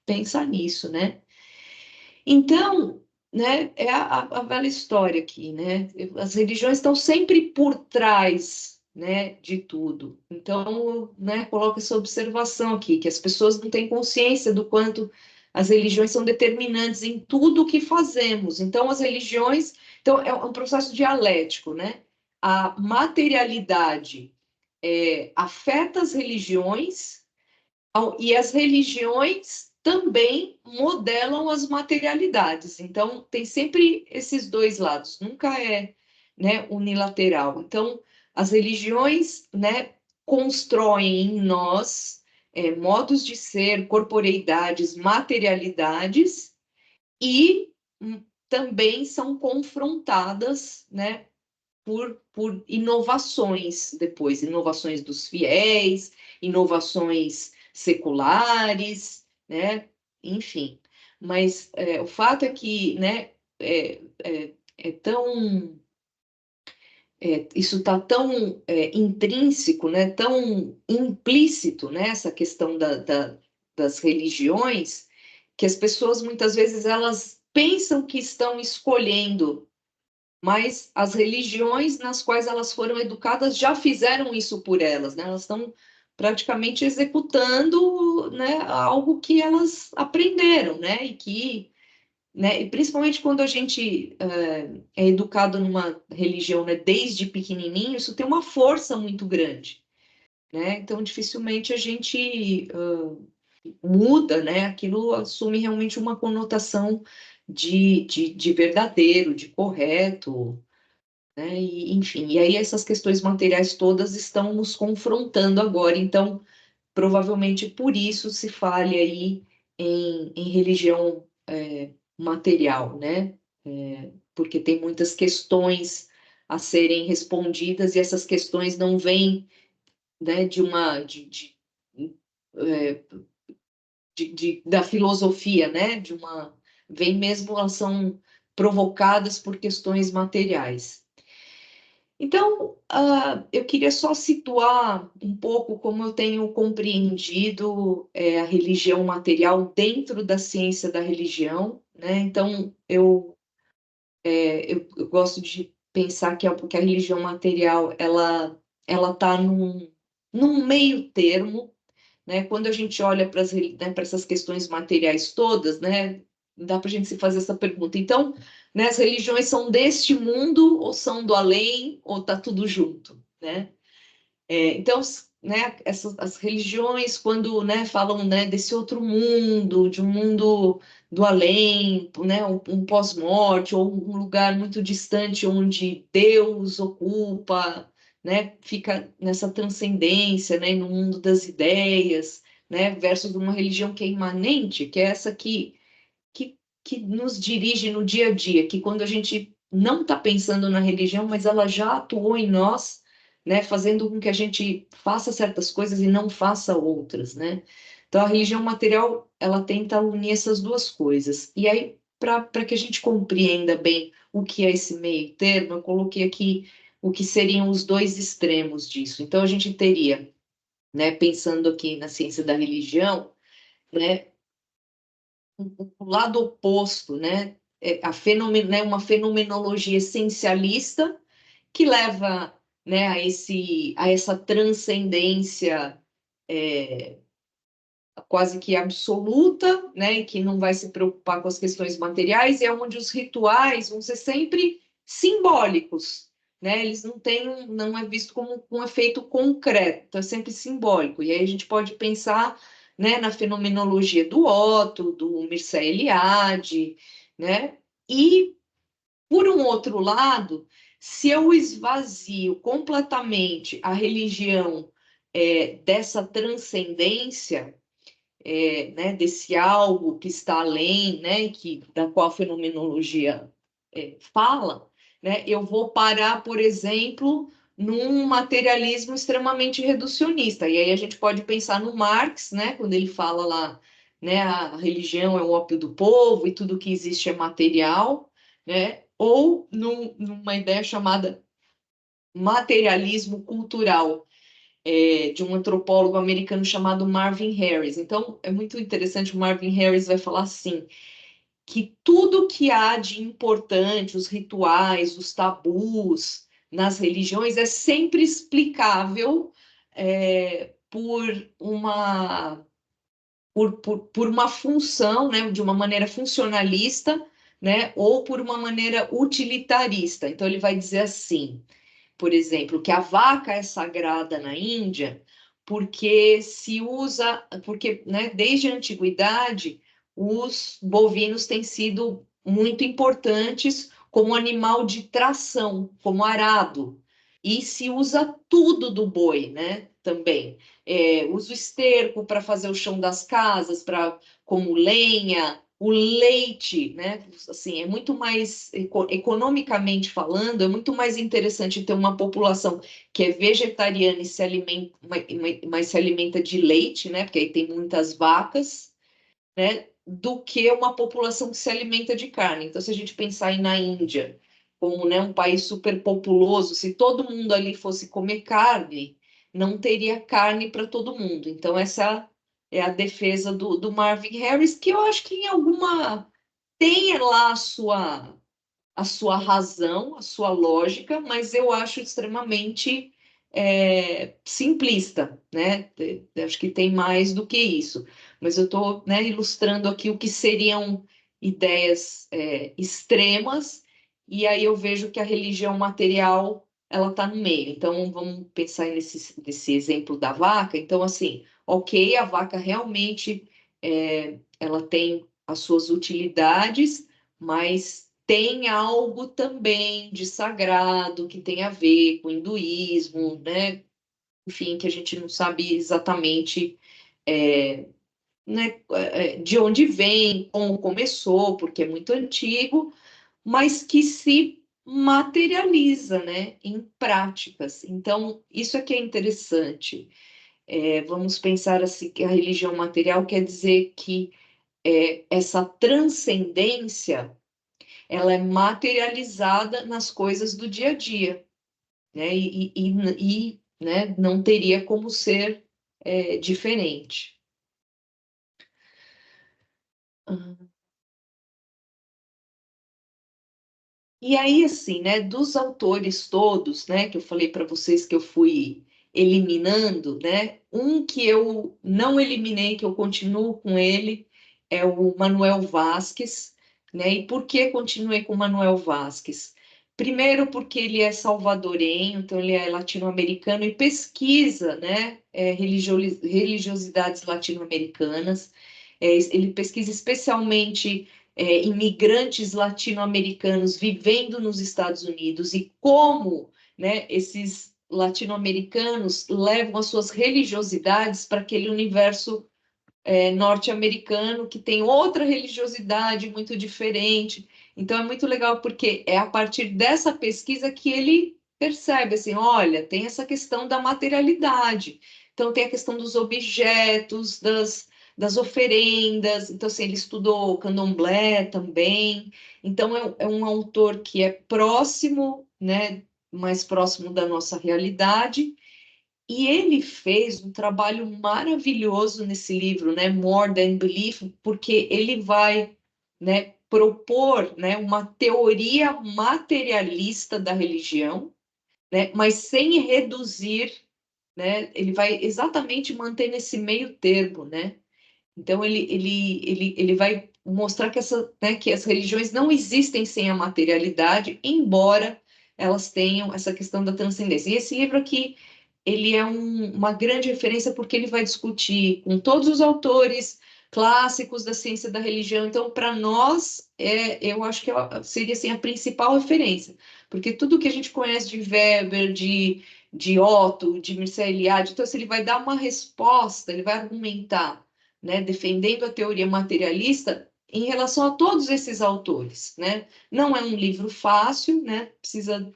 pensar nisso, né? Então, né, é a velha história aqui, né? As religiões estão sempre por trás, né, de tudo. Então, né, coloco essa observação aqui, que as pessoas não têm consciência do quanto as religiões são determinantes em tudo o que fazemos. Então, as religiões... Então, é um processo dialético, né? A materialidade afeta as religiões e as religiões também modelam as materialidades. Então, tem sempre esses dois lados, nunca é, né, unilateral. Então, as religiões, né, constroem em nós modos de ser, corporeidades, materialidades, e também são confrontadas, né, por inovações depois, inovações dos fiéis, inovações seculares, né? Enfim. Mas o fato é que, né, isso está tão intrínseco, né, tão implícito, né, essa questão das religiões, que as pessoas muitas vezes elas pensam que estão escolhendo, mas as religiões nas quais elas foram educadas já fizeram isso por elas, né? Elas estão praticamente executando, né, algo que elas aprenderam, né? E principalmente quando a gente é educado numa religião, né, desde pequenininho, isso tem uma força muito grande, né? Então, dificilmente a gente muda, né? Aquilo assume realmente uma conotação de verdadeiro, de correto, né? E, enfim, e aí essas questões materiais todas estão nos confrontando agora, então provavelmente por isso se fale aí em religião material, né? Porque tem muitas questões a serem respondidas e essas questões não vêm, né, é, da filosofia, né? Vem mesmo, elas são provocadas por questões materiais. Então, eu queria só situar um pouco como eu tenho compreendido a religião material dentro da ciência da religião, né? Então, eu gosto de pensar que a religião material, ela está num meio termo, né? Quando a gente olha para essas questões materiais todas, né? Dá para a gente se fazer essa pergunta. Então, né, as religiões são deste mundo ou são do além ou está tudo junto, né? Então, né, as religiões, quando, né, falam, né, desse outro mundo, de um mundo do além, né, um pós-morte, ou um lugar muito distante onde Deus ocupa, né, fica nessa transcendência, né, no mundo das ideias, né, versus uma religião que é imanente, que é essa que nos dirige no dia a dia, que quando a gente não está pensando na religião, mas ela já atuou em nós, né, fazendo com que a gente faça certas coisas e não faça outras, né? Então, a religião material, ela tenta unir essas duas coisas. E aí, para que a gente compreenda bem o que é esse meio termo, eu coloquei aqui o que seriam os dois extremos disso. Então, a gente teria, né, pensando aqui na ciência da religião, né, o lado oposto, né, né, uma fenomenologia essencialista que leva, né, a essa transcendência quase que absoluta, né, que não vai se preocupar com as questões materiais, e é onde os rituais vão ser sempre simbólicos, né, eles não é visto como um efeito concreto, é sempre simbólico, e aí a gente pode pensar, né, na fenomenologia do Otto, do Mircea Eliade, né, e, por um outro lado, se eu esvazio completamente a religião dessa transcendência, né, desse algo que está além, né, da qual a fenomenologia fala, né, eu vou parar, por exemplo, num materialismo extremamente reducionista. E aí a gente pode pensar no Marx, né, quando ele fala lá, né, a religião é o ópio do povo e tudo que existe é material, né, ou numa ideia chamada materialismo cultural, de um antropólogo americano chamado Marvin Harris. Então, é muito interessante, o Marvin Harris vai falar assim, que tudo que há de importante, os rituais, os tabus, nas religiões é sempre explicável por uma função, né, de uma maneira funcionalista, né, ou por uma maneira utilitarista. Então, ele vai dizer assim, por exemplo, que a vaca é sagrada na Índia porque se usa, porque, né, desde a antiguidade, os bovinos têm sido muito importantes como animal de tração, como arado, e se usa tudo do boi, né, também. Usa o esterco para fazer o chão das casas, como lenha, o leite, né? Assim, é muito mais, economicamente falando, é muito mais interessante ter uma população que é vegetariana e se alimenta, mas se alimenta de leite, né? Porque aí tem muitas vacas, né? Do que uma população que se alimenta de carne. Então, se a gente pensar aí na Índia, como, né, um país super populoso, se todo mundo ali fosse comer carne, não teria carne para todo mundo. Então, essa é a defesa do Marvin Harris, que eu acho que em alguma tem lá a sua razão, a sua lógica, mas eu acho extremamente simplista, né? Acho que tem mais do que isso. Mas eu estou, né, ilustrando aqui o que seriam ideias extremas, e aí eu vejo que a religião material ela está no meio. Então, vamos pensar nesse exemplo da vaca. Então, assim, ok, a vaca realmente ela tem as suas utilidades, mas tem algo também de sagrado que tem a ver com o hinduísmo, né? Enfim, que a gente não sabe exatamente né, de onde vem, como começou, porque é muito antigo, mas que se materializa, né, em práticas. Então, isso é que é interessante. Vamos pensar assim, que a religião material quer dizer que essa transcendência ela é materializada nas coisas do dia a dia, né? Né, não teria como ser diferente. E aí, assim, né, dos autores todos, né, que eu falei para vocês que eu fui eliminando, né, um que eu não eliminei, que eu continuo com ele, é o Manuel Vázquez, né, e por que continuei com o Manuel Vázquez? Primeiro porque ele é salvadorenho, então ele é latino-americano e pesquisa, né, religiosidades latino-americanas, ele pesquisa especialmente imigrantes latino-americanos vivendo nos Estados Unidos e como, né, esses latino-americanos levam as suas religiosidades para aquele universo norte-americano que tem outra religiosidade muito diferente. Então é muito legal porque é a partir dessa pesquisa que ele percebe assim, olha, tem essa questão da materialidade. Então tem a questão dos objetos, das oferendas. Então assim, ele estudou candomblé também. Então é um autor que é próximo, né, mais próximo da nossa realidade. E ele fez um trabalho maravilhoso nesse livro, né, More Than Belief, porque ele vai, né, propor, né, uma teoria materialista da religião, né, mas sem reduzir, né, ele vai exatamente manter nesse meio termo, né? Então ele vai mostrar que as religiões não existem sem a materialidade, embora elas tenham essa questão da transcendência. E esse livro aqui ele é uma grande referência porque ele vai discutir com todos os autores clássicos da ciência da religião. Então, para nós, eu acho que seria assim, a principal referência, porque tudo que a gente conhece de Weber, de Otto, de Mircea Eliade, então, assim, ele vai dar uma resposta, ele vai argumentar, né, defendendo a teoria materialista em relação a todos esses autores, né? Não é um livro fácil, né? Precisa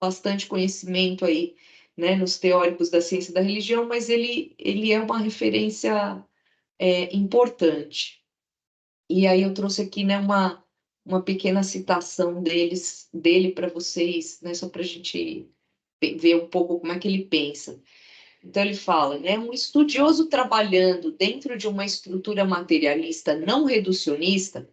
bastante conhecimento aí, né, nos teóricos da ciência da religião, mas ele é uma referência importante. E aí eu trouxe aqui, né, uma pequena citação dele para vocês, né, só para a gente ver um pouco como é que ele pensa. Então ele fala, né, um estudioso trabalhando dentro de uma estrutura materialista não reducionista,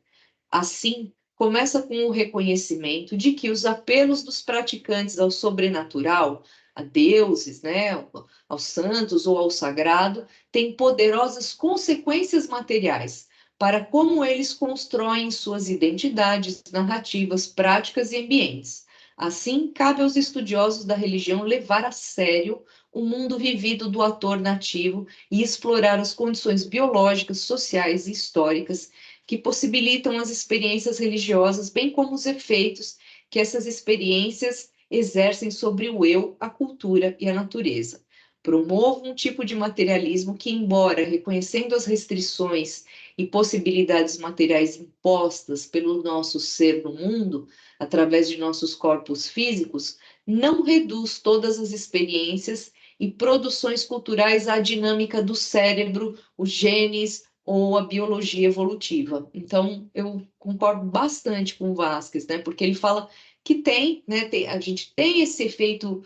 assim começa com o reconhecimento de que os apelos dos praticantes ao sobrenatural, a deuses, né, aos santos ou ao sagrado, têm poderosas consequências materiais para como eles constroem suas identidades, narrativas, práticas e ambientes. Assim, cabe aos estudiosos da religião levar a sério o mundo vivido do ator nativo e explorar as condições biológicas, sociais e históricas que possibilitam as experiências religiosas, bem como os efeitos que essas experiências exercem sobre o eu, a cultura e a natureza. Promovo um tipo de materialismo que, embora reconhecendo as restrições e possibilidades materiais impostas pelo nosso ser no mundo, através de nossos corpos físicos, não reduz todas as experiências e produções culturais à dinâmica do cérebro, os genes ou a biologia evolutiva. Então, eu concordo bastante com o Vasquez, né? Porque ele fala que tem, né? A gente tem esse efeito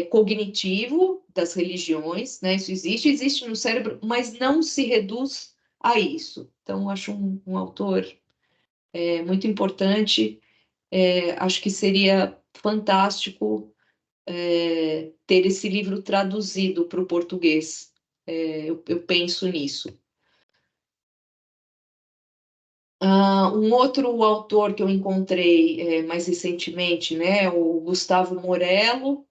cognitivo das religiões, né? Isso existe no cérebro, mas não se reduz a isso. Então, acho um autor muito importante. Acho que seria fantástico ter esse livro traduzido para o português. Eu penso nisso. Um outro autor que eu encontrei mais recentemente, né, o Gustavo Morello,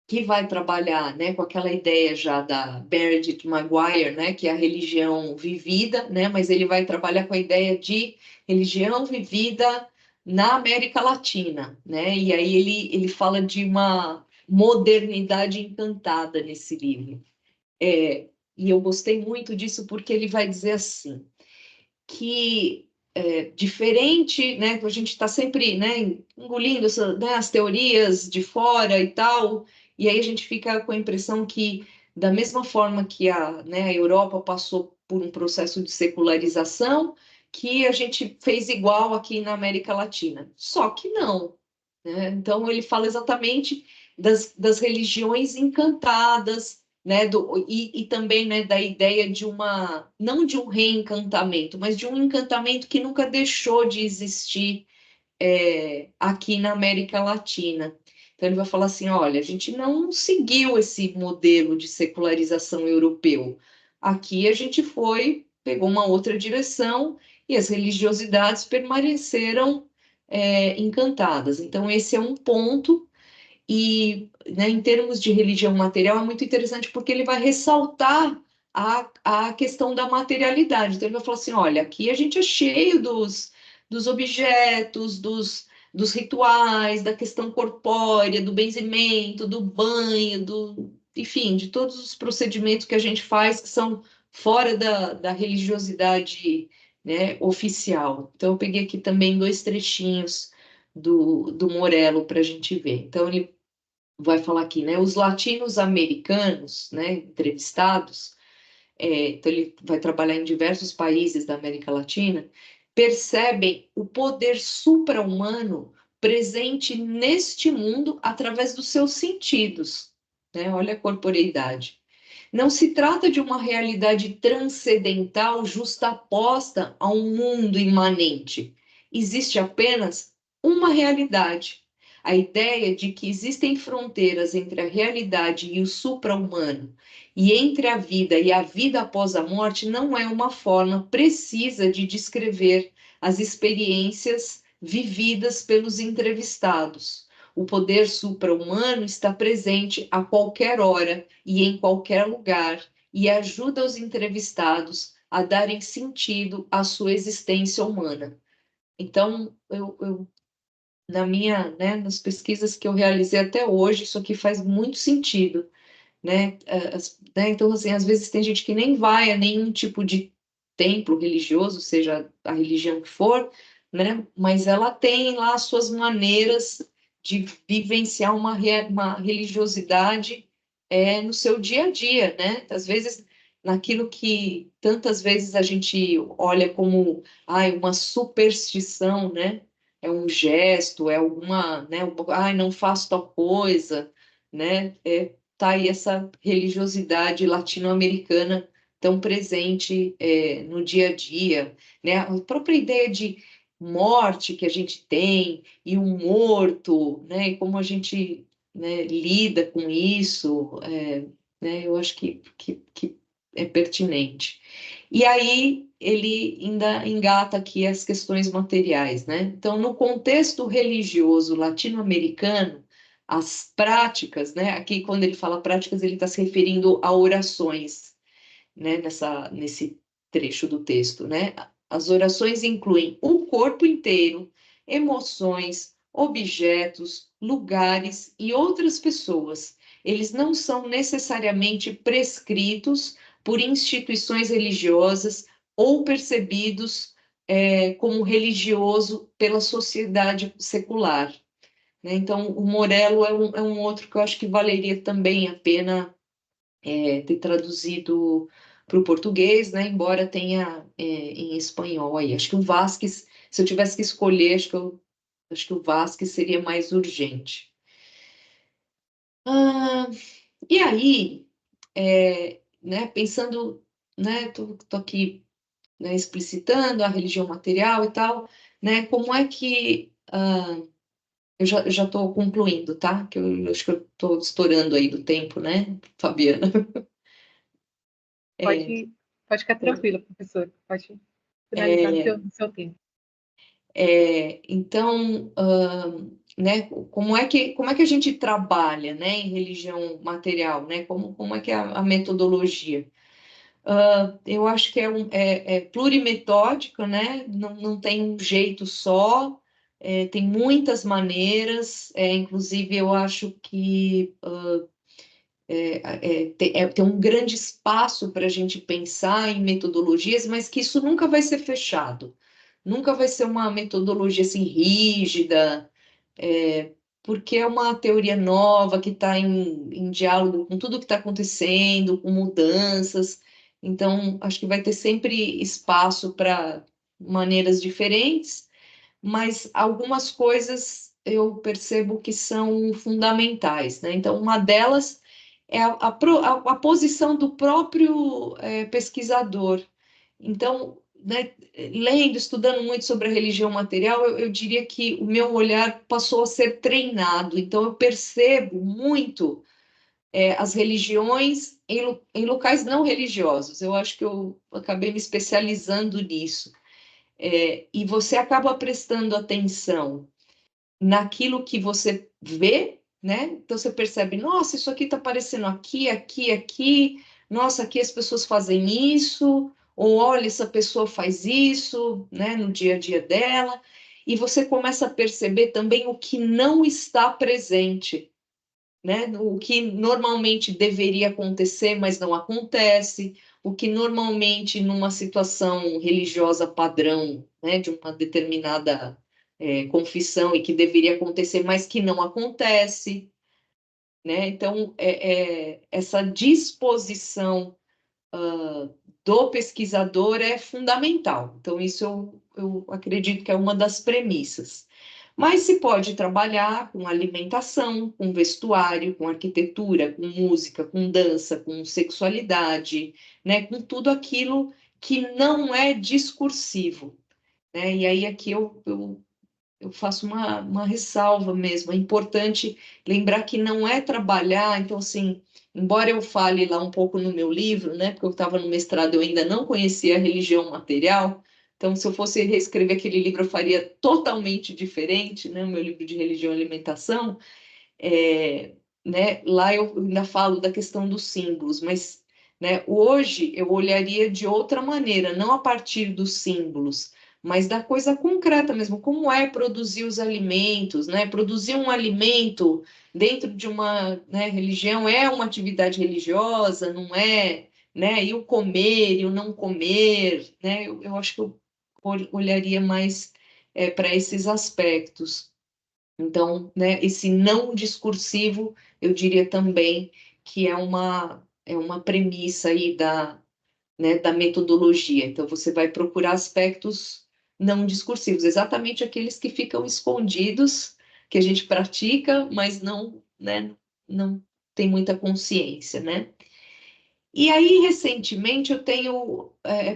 que vai trabalhar, né, com aquela ideia já da Meredith Maguire, né, que é a religião vivida, né, mas ele vai trabalhar com a ideia de religião vivida na América Latina, né, e aí ele fala de uma modernidade encantada nesse livro. E eu gostei muito disso porque ele vai dizer assim, que diferente, né, que a gente está sempre, né, engolindo né, as teorias de fora e tal, e aí a gente fica com a impressão que, da mesma forma que né, a Europa passou por um processo de secularização, que a gente fez igual aqui na América Latina. Só que não. Né? Então, ele fala exatamente das religiões encantadas, né, e também, né, da ideia de não de um reencantamento, mas de um encantamento que nunca deixou de existir aqui na América Latina. Então ele vai falar assim, olha, a gente não seguiu esse modelo de secularização europeu. Aqui a gente pegou uma outra direção e as religiosidades permaneceram encantadas. Então esse é um ponto. E, né, em termos de religião material, é muito interessante porque ele vai ressaltar a questão da materialidade. Então, ele vai falar assim: olha, aqui a gente é cheio dos objetos, dos rituais, da questão corpórea, do benzimento, do banho, enfim, de todos os procedimentos que a gente faz que são fora da religiosidade, né, oficial. Então, eu peguei aqui também 2 trechinhos do Morello para a gente ver. Então, ele vai falar aqui, né? Os latinos americanos, né, entrevistados, então ele vai trabalhar em diversos países da América Latina, percebem o poder supra-humano presente neste mundo através dos seus sentidos, né? Olha a corporeidade. Não se trata de uma realidade transcendental justaposta a um mundo imanente. Existe apenas uma realidade. A ideia de que existem fronteiras entre a realidade e o supra-humano, e entre a vida e a vida após a morte, não é uma forma precisa de descrever as experiências vividas pelos entrevistados. O poder supra-humano está presente a qualquer hora e em qualquer lugar e ajuda os entrevistados a darem sentido à sua existência humana. Então, né, nas pesquisas que eu realizei até hoje, isso aqui faz muito sentido, né? Então, assim, às vezes tem gente que nem vai a nenhum tipo de templo religioso, seja a religião que for, né? Mas ela tem lá as suas maneiras de vivenciar uma religiosidade no seu dia a dia, né? Às vezes, naquilo que tantas vezes a gente olha como uma superstição, né? É um gesto, é né? Não faço tal coisa, né? Tá aí essa religiosidade latino-americana tão presente no dia a dia, né? A própria ideia morte que a gente tem e um morto, né, e como a gente, né, lida com isso, né, eu acho que é pertinente. E aí ele ainda engata aqui as questões materiais, né? Então, no contexto religioso latino-americano, as práticas, né? Aqui, quando ele fala práticas, ele está se referindo a orações, né? Nesse trecho do texto, né? As orações incluem o corpo inteiro, emoções, objetos, lugares e outras pessoas. Eles não são necessariamente prescritos por instituições religiosas ou percebidos como religioso pela sociedade secular, né? Então, o Morello é um outro que eu acho que valeria também a pena ter traduzido para o português, né? Embora tenha em espanhol aí. Acho que o Vasquez, se eu tivesse que escolher, acho que o Vasquez seria mais urgente. E aí, né, pensando, né, tô aqui, né, explicitando a religião material e tal, né, como é que eu já estou concluindo, tá? Que eu acho que eu estou estourando aí do tempo, né, Fabiana? É,
Pode, pode ficar tranquila, professor. Pode finalizar no seu tempo.
Então, né, como é que a gente trabalha, né, em religião material, né? Como é que é a metodologia? Eu acho que é plurimetódica, né? Não tem um jeito só, tem muitas maneiras, inclusive eu acho que tem um grande espaço para a gente pensar em metodologias, mas que isso nunca vai ser fechado, nunca vai ser uma metodologia assim rígida, porque é uma teoria nova que está em diálogo com tudo que está acontecendo, com mudanças. Então, acho que vai ter sempre espaço para maneiras diferentes, mas algumas coisas eu percebo que são fundamentais, né? Então, uma delas é a posição do próprio pesquisador. Então, né, lendo, estudando muito sobre a religião material, eu diria que o meu olhar passou a ser treinado. Então, eu percebo muito as religiões em locais não religiosos. Eu acho que eu acabei me especializando nisso. E você acaba prestando atenção naquilo que você vê, né? Então você percebe, nossa, isso aqui está aparecendo aqui, aqui, aqui. Nossa, aqui as pessoas fazem isso, ou olha, essa pessoa faz isso, né, no dia a dia dela. E você começa a perceber também o que não está presente, né? O que normalmente deveria acontecer, mas não acontece, o que normalmente numa situação religiosa padrão, né, de uma determinada confissão e que deveria acontecer, mas que não acontece, né? Então, essa disposição do pesquisador é fundamental. Então, isso eu acredito que é uma das premissas. Mas se pode trabalhar com alimentação, com vestuário, com arquitetura, com música, com dança, com sexualidade, né? Com tudo aquilo que não é discursivo, né? E aí aqui eu faço uma ressalva mesmo. É importante lembrar que não é trabalhar, então, assim, embora eu fale lá um pouco no meu livro, né, porque eu estava no mestrado, eu ainda não conhecia a religião material, então, se eu fosse reescrever aquele livro, eu faria totalmente diferente, né, o meu livro de religião e alimentação, né, lá eu ainda falo da questão dos símbolos, mas, né, hoje eu olharia de outra maneira, não a partir dos símbolos, mas da coisa concreta mesmo, como é produzir os alimentos, né? Produzir um alimento dentro de uma, né, religião é uma atividade religiosa, não é, né? E o comer e o não comer, né? Eu acho que eu olharia mais para esses aspectos. Então, né, esse não discursivo, eu diria também que é uma premissa aí né, da metodologia. Então, você vai procurar aspectos não discursivos, exatamente aqueles que ficam escondidos, que a gente pratica, mas não, né, não tem muita consciência, né? E aí, recentemente, eu tenho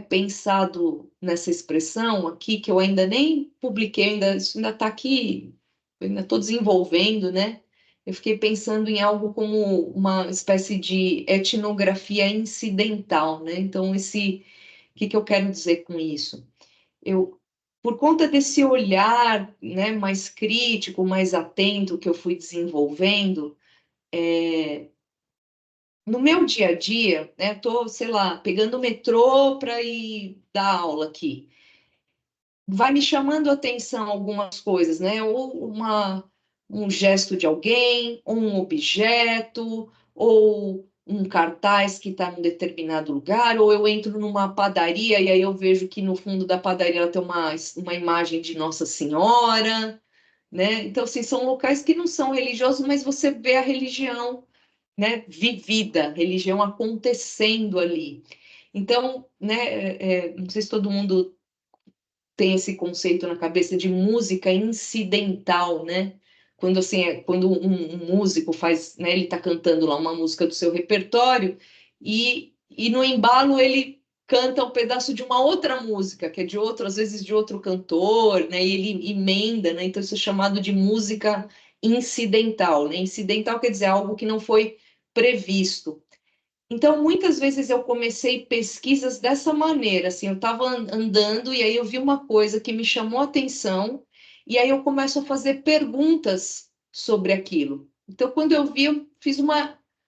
pensado nessa expressão aqui, que eu ainda nem publiquei, isso ainda está aqui, eu ainda estou desenvolvendo, né? Eu fiquei pensando em algo como uma espécie de etnografia incidental, né? Então, o que eu quero dizer com isso? Por conta desse olhar, né, mais crítico, mais atento que eu fui desenvolvendo, no meu dia a dia, né, estou, sei lá, pegando o metrô para ir dar aula aqui. Vai me chamando a atenção algumas coisas, né? Ou um gesto de alguém, ou um objeto, ou um cartaz que está em um determinado lugar, ou eu entro numa padaria e aí eu vejo que no fundo da padaria ela tem uma imagem de Nossa Senhora, né? Então, assim, são locais que não são religiosos, mas você vê a religião, né, vivida, religião acontecendo ali. Então, né, não sei se todo mundo tem esse conceito na cabeça de música incidental, né? Quando assim, quando um músico faz, né, ele está cantando lá uma música do seu repertório e no embalo ele canta um pedaço de uma outra música, que é de outro, às vezes de outro cantor, né? E ele emenda, né? Então isso é chamado de música incidental, né? Incidental quer dizer algo que não foi previsto. Então, muitas vezes eu comecei pesquisas dessa maneira, assim, eu estava andando e aí eu vi uma coisa que me chamou a atenção e aí eu começo a fazer perguntas sobre aquilo. Então, quando eu vi,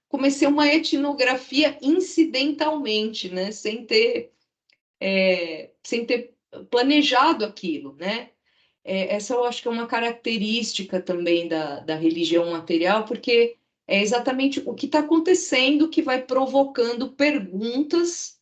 comecei uma etnografia incidentalmente, né, sem ter planejado aquilo, né? Essa eu acho que é uma característica também da religião material, porque é exatamente o que está acontecendo que vai provocando perguntas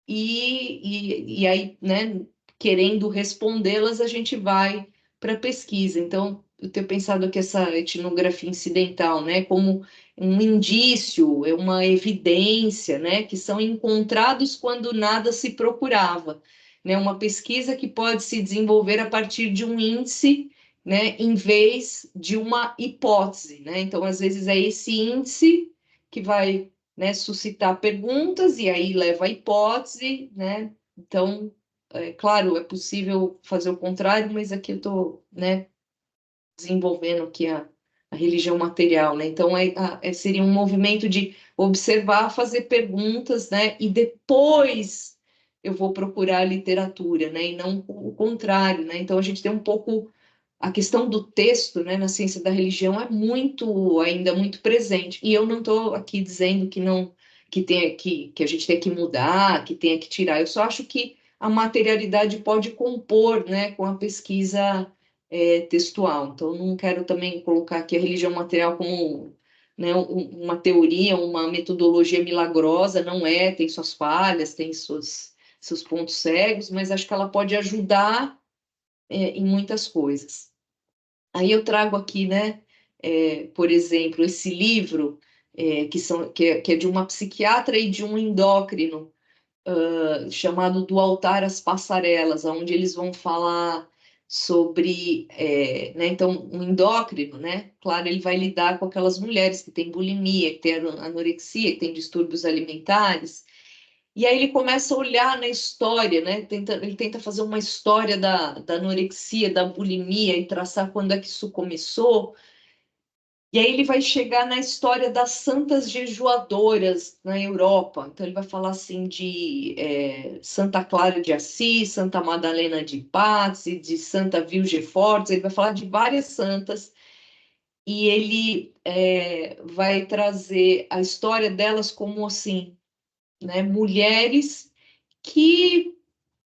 e aí, né, querendo respondê-las, a gente vai para a pesquisa. Então, eu tenho pensado que essa etnografia incidental, né, como um indício, é uma evidência, né, que são encontrados quando nada se procurava, né, uma pesquisa que pode se desenvolver a partir de um índice, né, em vez de uma hipótese, né? Então, às vezes é esse índice que vai, né, suscitar perguntas e aí leva à hipótese, né? Então, claro, é possível fazer o contrário, mas aqui eu estou, né, desenvolvendo aqui a religião material, né? Então, seria um movimento de observar, fazer perguntas, né? E depois eu vou procurar a literatura, né? E não o contrário, né? Então, a gente tem um pouco a questão do texto, né, na ciência da religião é ainda muito presente. E eu não estou aqui dizendo que não que a gente tem que mudar, que tenha que tirar. Eu só acho que a materialidade pode compor, né, com a pesquisa textual. Então, não quero também colocar aqui a religião material como, né, uma teoria, uma metodologia milagrosa. Não é, tem suas falhas, tem seus pontos cegos, mas acho que ela pode ajudar em muitas coisas. Aí eu trago aqui, né, por exemplo, esse livro que é de uma psiquiatra e de um endócrino, chamado Do Altar às Passarelas, onde eles vão falar sobre, né, então, um endócrino, né, claro, ele vai lidar com aquelas mulheres que têm bulimia, que têm anorexia, que têm distúrbios alimentares, e aí ele começa a olhar na história, né? Ele tenta fazer uma história da anorexia, da bulimia e traçar quando é que isso começou. E aí ele vai chegar na história das santas jejuadoras na Europa. Então ele vai falar assim de Santa Clara de Assis, Santa Madalena de Pazzi, de Santa Vilgefortz. Ele vai falar de várias santas e ele vai trazer a história delas como assim, né? Mulheres que,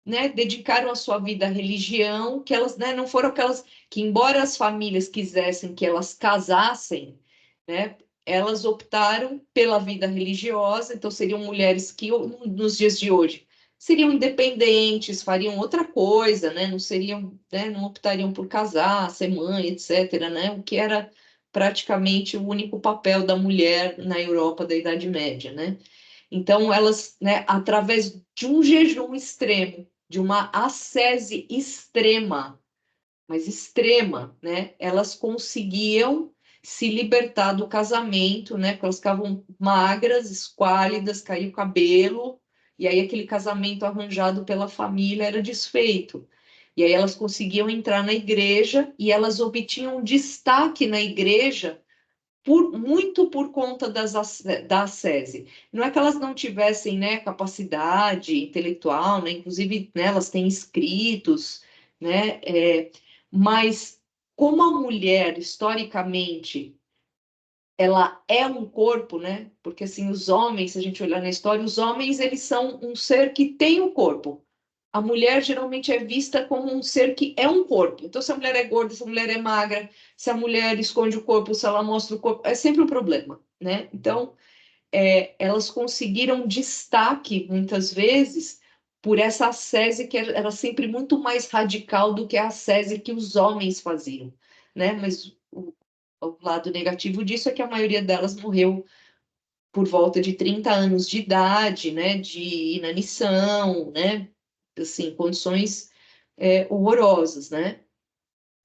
né, dedicaram a sua vida à religião, que elas, né, não foram aquelas que, embora as famílias quisessem que elas casassem, né, elas optaram pela vida religiosa, então seriam mulheres que, nos dias de hoje, seriam independentes, fariam outra coisa, né, não seriam, né, não optariam por casar, ser mãe, etc., né, o que era praticamente o único papel da mulher na Europa da Idade Média, né? Então, elas, né, através de um jejum extremo, de uma ascese extrema, mas extrema, né, elas conseguiam se libertar do casamento, né? Porque elas ficavam magras, esquálidas, caía o cabelo, e aí aquele casamento arranjado pela família era desfeito. E aí elas conseguiam entrar na igreja e elas obtinham destaque na igreja muito por conta da ascese. Não é que elas não tivessem, né, capacidade intelectual, né, inclusive, né, elas têm escritos, né, mas como a mulher, historicamente, ela é um corpo, né, porque assim, os homens, se a gente olhar na história, os homens, eles são um ser que tem um corpo. A mulher geralmente é vista como um ser que é um corpo. Então, se a mulher é gorda, se a mulher é magra, se a mulher esconde o corpo, se ela mostra o corpo, é sempre um problema, né? Então, elas conseguiram destaque, muitas vezes, por essa ascese que era sempre muito mais radical do que a ascese que os homens faziam, né? Mas o lado negativo disso é que a maioria delas morreu por volta de 30 anos de idade, né? De inanição, né? Assim, condições horrorosas, né?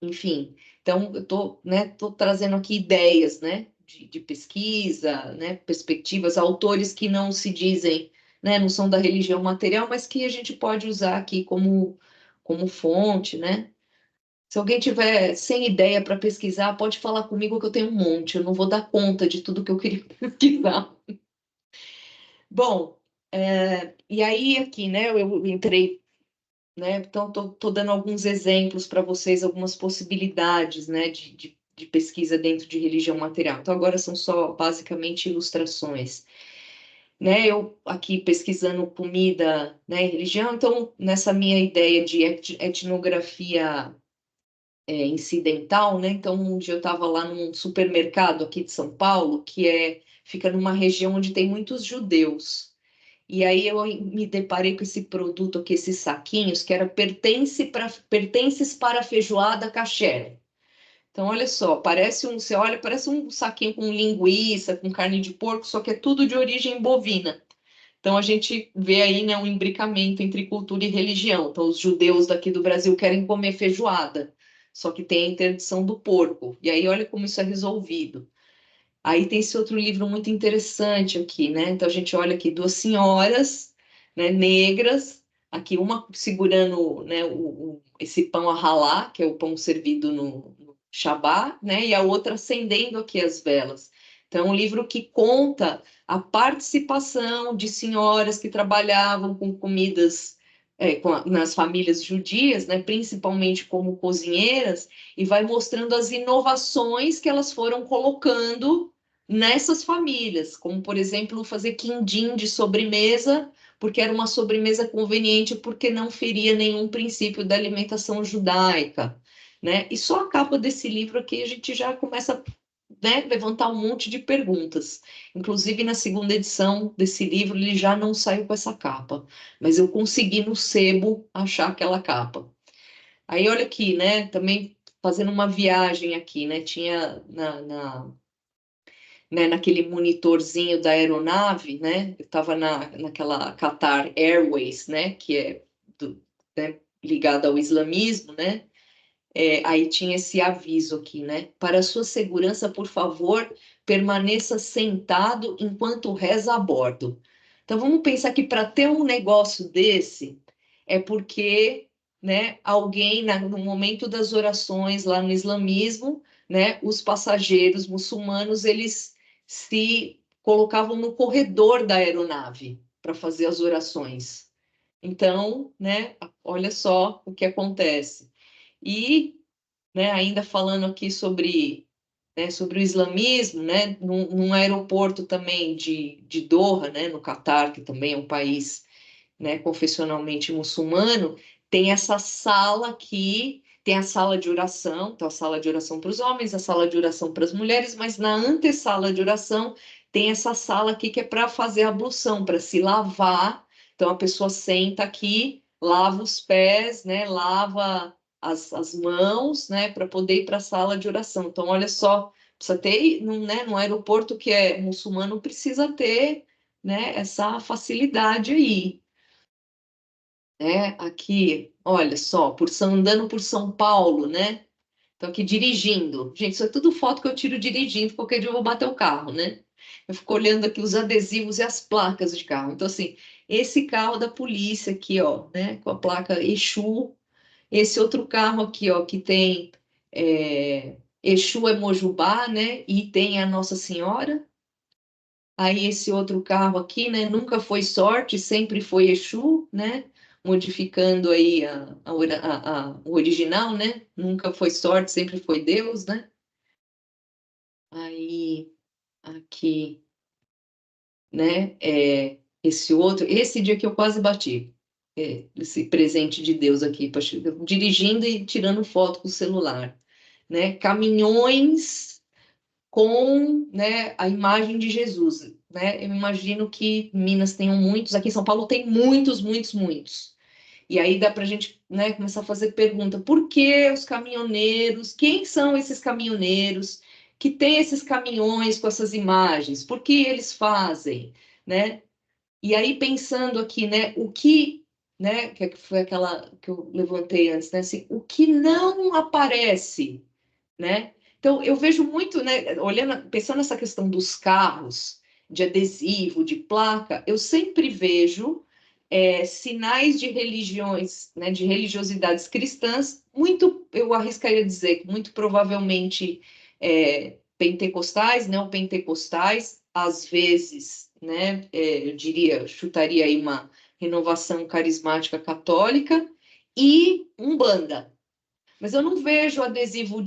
Enfim, então eu tô, né, tô trazendo aqui ideias, né, de pesquisa, né, perspectivas, autores que não se dizem, né, não são da religião material, mas que a gente pode usar aqui como fonte, né? Se alguém tiver sem ideia para pesquisar, pode falar comigo que eu tenho um monte, eu não vou dar conta de tudo que eu queria pesquisar. Bom, e aí aqui, né, eu entrei, né? Então, estou dando alguns exemplos para vocês, algumas possibilidades, né, de pesquisa dentro de religião material. Então, agora são só basicamente ilustrações. Né, eu aqui pesquisando comida, né, e religião, então, nessa minha ideia de etnografia incidental, né, então, um dia eu estava lá num supermercado aqui de São Paulo, fica numa região onde tem muitos judeus. E aí eu me deparei com esse produto aqui, esses saquinhos, que era pertences para feijoada kasher. Então, olha só, você olha, parece um saquinho com linguiça, com carne de porco, só que é tudo de origem bovina. Então, a gente vê aí, né, um imbricamento entre cultura e religião. Então, os judeus daqui do Brasil querem comer feijoada, só que tem a interdição do porco. E aí, olha como isso é resolvido. Aí tem esse outro livro muito interessante aqui, né? Então a gente olha aqui duas senhoras, né, negras, aqui uma segurando, né, esse pão a ralá, que é o pão servido no Shabá, né? E a outra acendendo aqui as velas. Então, é um livro que conta a participação de senhoras que trabalhavam com comidas nas famílias judias, né, principalmente como cozinheiras, e vai mostrando as inovações que elas foram colocando nessas famílias, como, por exemplo, fazer quindim de sobremesa, porque era uma sobremesa conveniente, porque não feria nenhum princípio da alimentação judaica, né? E só a capa desse livro aqui a gente já começa, né, levantar um monte de perguntas. Inclusive, na segunda edição desse livro, ele já não saiu com essa capa, mas eu consegui no sebo achar aquela capa. Aí, olha aqui, né, também fazendo uma viagem aqui, né, tinha né, naquele monitorzinho da aeronave, né, eu estava naquela Qatar Airways, né, que é né, ligada ao islamismo, né, aí tinha esse aviso aqui, né? Para sua segurança, por favor, permaneça sentado enquanto reza a bordo. Então vamos pensar que para ter um negócio desse é porque, né, alguém no momento das orações lá no islamismo, né, os passageiros muçulmanos eles se colocavam no corredor da aeronave para fazer as orações. Então, né, olha só o que acontece. E, né, ainda falando aqui sobre o islamismo, né, num aeroporto também de Doha, né, no Catar, que também é um país, né, confessionalmente muçulmano, tem essa sala aqui, tem a sala de oração, então a sala de oração para os homens, a sala de oração para as mulheres, mas na antessala de oração tem essa sala aqui que é para fazer ablução, para se lavar. Então a pessoa senta aqui, lava os pés, né, lava as mãos, né, para poder ir para a sala de oração. Então, olha só, precisa ter, né, no aeroporto que é muçulmano, precisa ter, né, essa facilidade aí. Né? Aqui, olha só, andando por São Paulo, né? Tô aqui dirigindo. Gente, isso é tudo foto que eu tiro dirigindo, qualquer dia eu vou bater o carro, né? Eu fico olhando aqui os adesivos e as placas de carro. Então, assim, esse carro da polícia aqui, ó, né? Com a placa Exu. Esse outro carro aqui, ó, que tem Exu é Mojubá, né? E tem a Nossa Senhora. Aí esse outro carro aqui, né? Nunca foi sorte, sempre foi Exu, né? Modificando aí o original, né? Nunca foi sorte, sempre foi Deus, né? Aí aqui, né? Esse outro, esse dia que eu quase bati, esse presente de Deus aqui, dirigindo e tirando foto com o celular, né? Caminhões com, né, a imagem de Jesus, né? Eu imagino que Minas tenham muitos, aqui em São Paulo tem muitos, muitos, muitos. E aí dá para a gente, né, começar a fazer pergunta: por que os caminhoneiros? Quem são esses caminhoneiros que têm esses caminhões com essas imagens? Por que eles fazem, né? E aí pensando aqui, né, o que, né, que foi aquela que eu levantei antes, né, assim, o que não aparece, né? Então, eu vejo muito, né, olhando, pensando nessa questão dos carros, de adesivo, de placa, eu sempre vejo sinais de religiões, né, de religiosidades cristãs, muito, eu arriscaria dizer, que muito provavelmente pentecostais, neopentecostais, às vezes, né, eu diria, chutaria aí uma renovação carismática católica e umbanda. Mas eu não vejo adesivo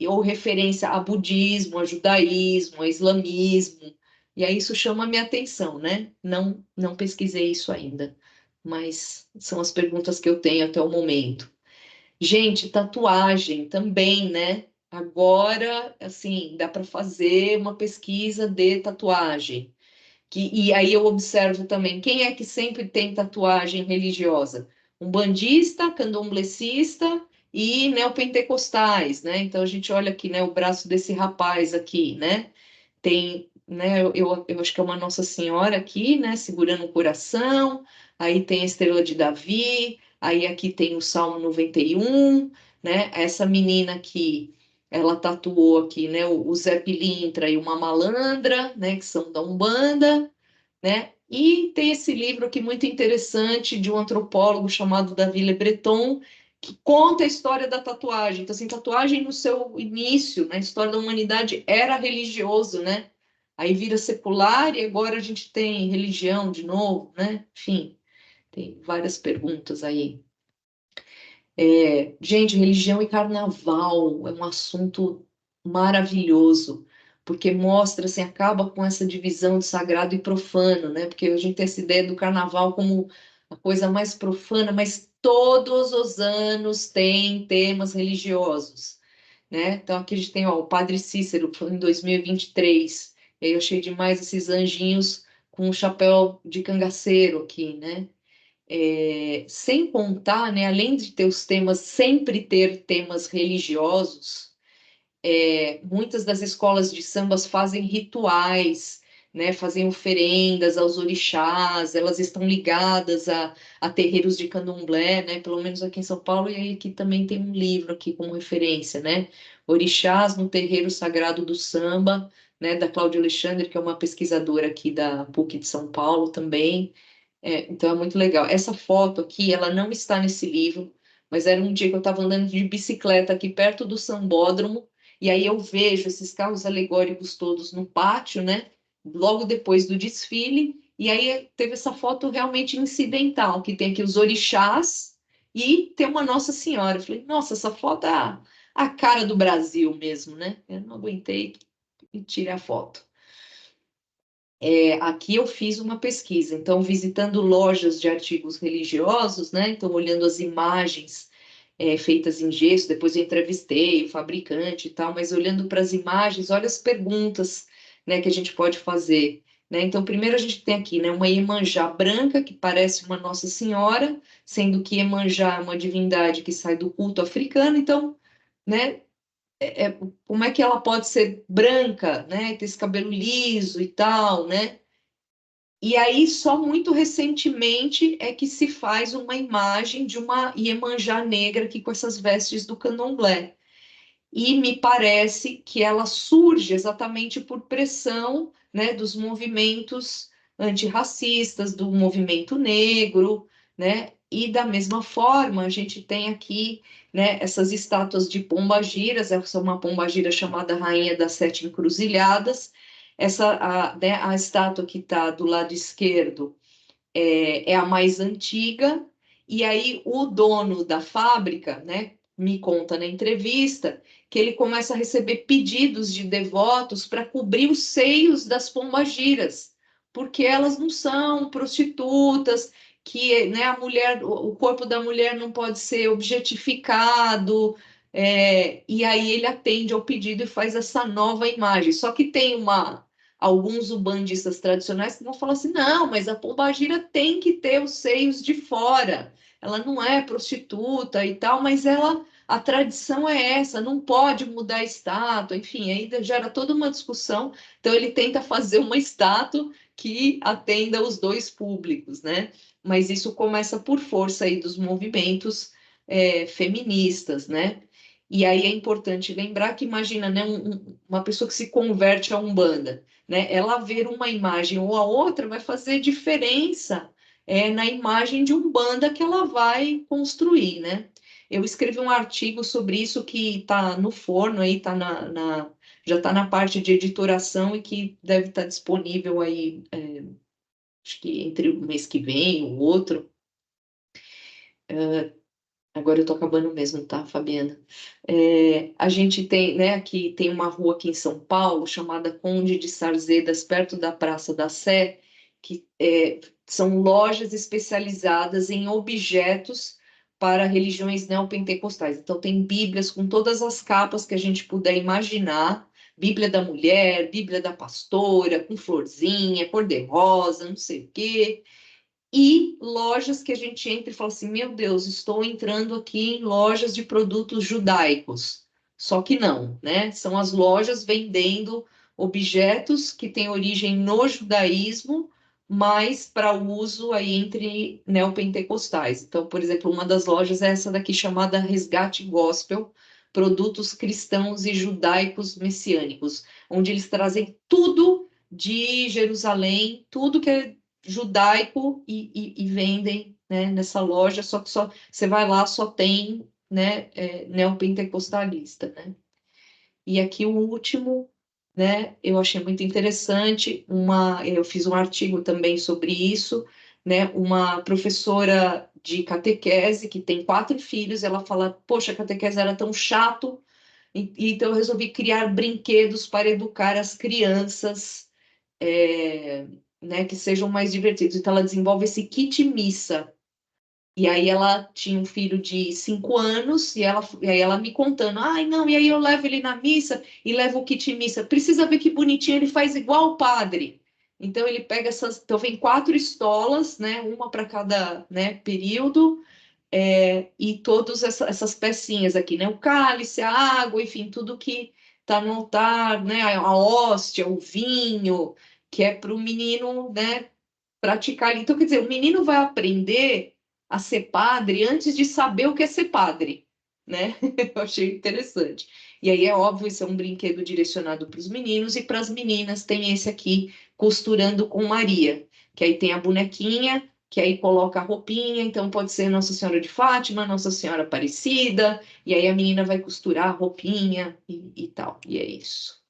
ou referência a budismo, a judaísmo, a islamismo. E aí isso chama a minha atenção, né? Não pesquisei isso ainda, mas são as perguntas que eu tenho até o momento. Gente, tatuagem também, né? Agora, assim, dá para fazer uma pesquisa de tatuagem. E aí eu observo também quem é que sempre tem tatuagem religiosa: umbandista, candomblessista e neopentecostais, né? Então a gente olha aqui, né, o braço desse rapaz aqui, né? Tem, né, eu acho que é uma Nossa Senhora aqui, né, segurando o coração, aí tem a Estrela de Davi, aí aqui tem o Salmo 91, né? Essa menina aqui, ela tatuou aqui, né, o Zé Pilintra e uma malandra, né, que são da Umbanda, né? E tem esse livro aqui muito interessante de um antropólogo chamado Davi Le Breton, que conta a história da tatuagem. Então, assim, tatuagem no seu início, na história da humanidade, era religioso, né? Aí vira secular e agora a gente tem religião de novo, né? Enfim, tem várias perguntas aí. Gente, religião e carnaval é um assunto maravilhoso, porque mostra, assim, acaba com essa divisão de sagrado e profano, né? Porque a gente tem essa ideia do carnaval como a coisa mais profana, mas todos os anos tem temas religiosos, né? Então aqui a gente tem, ó, o Padre Cícero, foi em 2023, e aí eu achei demais esses anjinhos com o chapéu de cangaceiro aqui, né? Sem contar, né, além de ter os temas, sempre ter temas religiosos, muitas das escolas de sambas fazem rituais, né, fazem oferendas aos orixás, elas estão ligadas a terreiros de candomblé, né, pelo menos aqui em São Paulo, e aí aqui também tem um livro aqui como referência, né, Orixás no Terreiro Sagrado do Samba, né, da Cláudia Alexandre, que é uma pesquisadora aqui da PUC de São Paulo também. Então é muito legal. Essa foto aqui, ela não está nesse livro, mas era um dia que eu estava andando de bicicleta aqui perto do Sambódromo, e aí eu vejo esses carros alegóricos todos no pátio, né? Logo depois do desfile, e aí teve essa foto realmente incidental, que tem aqui os orixás e tem uma Nossa Senhora. Eu falei, nossa, essa foto é a cara do Brasil mesmo, né? Eu não aguentei e tirei a foto. Aqui eu fiz uma pesquisa, então, visitando lojas de artigos religiosos, né? Então, olhando as imagens feitas em gesso, depois eu entrevistei o fabricante e tal, mas olhando para as imagens, olha as perguntas, né, que a gente pode fazer, né? Então, primeiro a gente tem aqui, né, uma Iemanjá branca, que parece uma Nossa Senhora, sendo que Iemanjá é uma divindade que sai do culto africano, então, né, como é que ela pode ser branca, né, ter esse cabelo liso e tal, né? E aí, só muito recentemente é que se faz uma imagem de uma Iemanjá negra aqui com essas vestes do candomblé. e me parece que ela surge exatamente por pressão, né, dos movimentos antirracistas, do movimento negro, né, e da mesma forma a gente tem aqui, né, essas estátuas de pombagiras, essa é uma pombagira chamada Rainha das Sete Encruzilhadas, né, a estátua que está do lado esquerdo é a mais antiga, e aí o dono da fábrica, né, me conta na entrevista que ele começa a receber pedidos de devotos para cobrir os seios das pombagiras, porque elas não são prostitutas, que, né, a mulher, o corpo da mulher não pode ser objetificado, e aí ele atende ao pedido e faz essa nova imagem. Só que tem alguns ubandistas tradicionais que vão falar assim, não, mas a pombagira tem que ter os seios de fora, ela não é prostituta e tal, mas a tradição é essa, não pode mudar a estátua, enfim, aí gera toda uma discussão, então ele tenta fazer uma estátua que atenda os dois públicos, né? Mas isso começa por força aí dos movimentos feministas, né? E aí é importante lembrar que, imagina, né, uma pessoa que se converte a Umbanda, né, ela ver uma imagem ou a outra vai fazer diferença na imagem de Umbanda que ela vai construir, né? Eu escrevi um artigo sobre isso que está no forno, aí tá já está na parte de editoração e que deve estar disponível aí, acho que entre o mês que vem e o outro. Agora eu estou acabando mesmo, tá, Fabiana? A gente tem, né, aqui tem uma rua aqui em São Paulo chamada Conde de Sarzedas, perto da Praça da Sé, que são lojas especializadas em objetos para religiões neopentecostais. Então tem bíblias com todas as capas que a gente puder imaginar, Bíblia da mulher, Bíblia da pastora, com florzinha, cor-de-rosa, não sei o quê, e lojas que a gente entra e fala assim, meu Deus, estou entrando aqui em lojas de produtos judaicos. Só que não, né? São as lojas vendendo objetos que têm origem no judaísmo, mas para uso aí entre neopentecostais. Então, por exemplo, uma das lojas é essa daqui chamada Resgate Gospel, produtos cristãos e judaicos messiânicos, onde eles trazem tudo de Jerusalém, tudo que é judaico e vendem, né, nessa loja, só que você vai lá, só tem, né, neopentecostalista, né? E aqui o último, né, eu achei muito interessante, eu fiz um artigo também sobre isso, né, uma professora de catequese que tem 4 filhos, ela fala, poxa, a catequese era tão chato, então eu resolvi criar brinquedos para educar as crianças, né, que sejam mais divertidos. Então, ela desenvolve esse kit missa. E aí ela tinha um filho de 5 anos, e aí ela me contando, ai, não, e aí eu levo ele na missa e levo o kit missa. Precisa ver que bonitinho, ele faz igual o padre. Então ele pega então vem 4 estolas, né, uma para cada, né, período, e todas essas pecinhas aqui, né, o cálice, a água, enfim, tudo que está no altar, né, a hóstia, o vinho, que é para o menino, né, praticar ali. Então, quer dizer, o menino vai aprender a ser padre antes de saber o que é ser padre, né? Eu achei interessante. E aí é óbvio, isso é um brinquedo direcionado para os meninos, e para as meninas tem esse aqui, Costurando com Maria, que aí tem a bonequinha, que aí coloca a roupinha, então pode ser Nossa Senhora de Fátima, Nossa Senhora Aparecida, e aí a menina vai costurar a roupinha e tal, e é isso.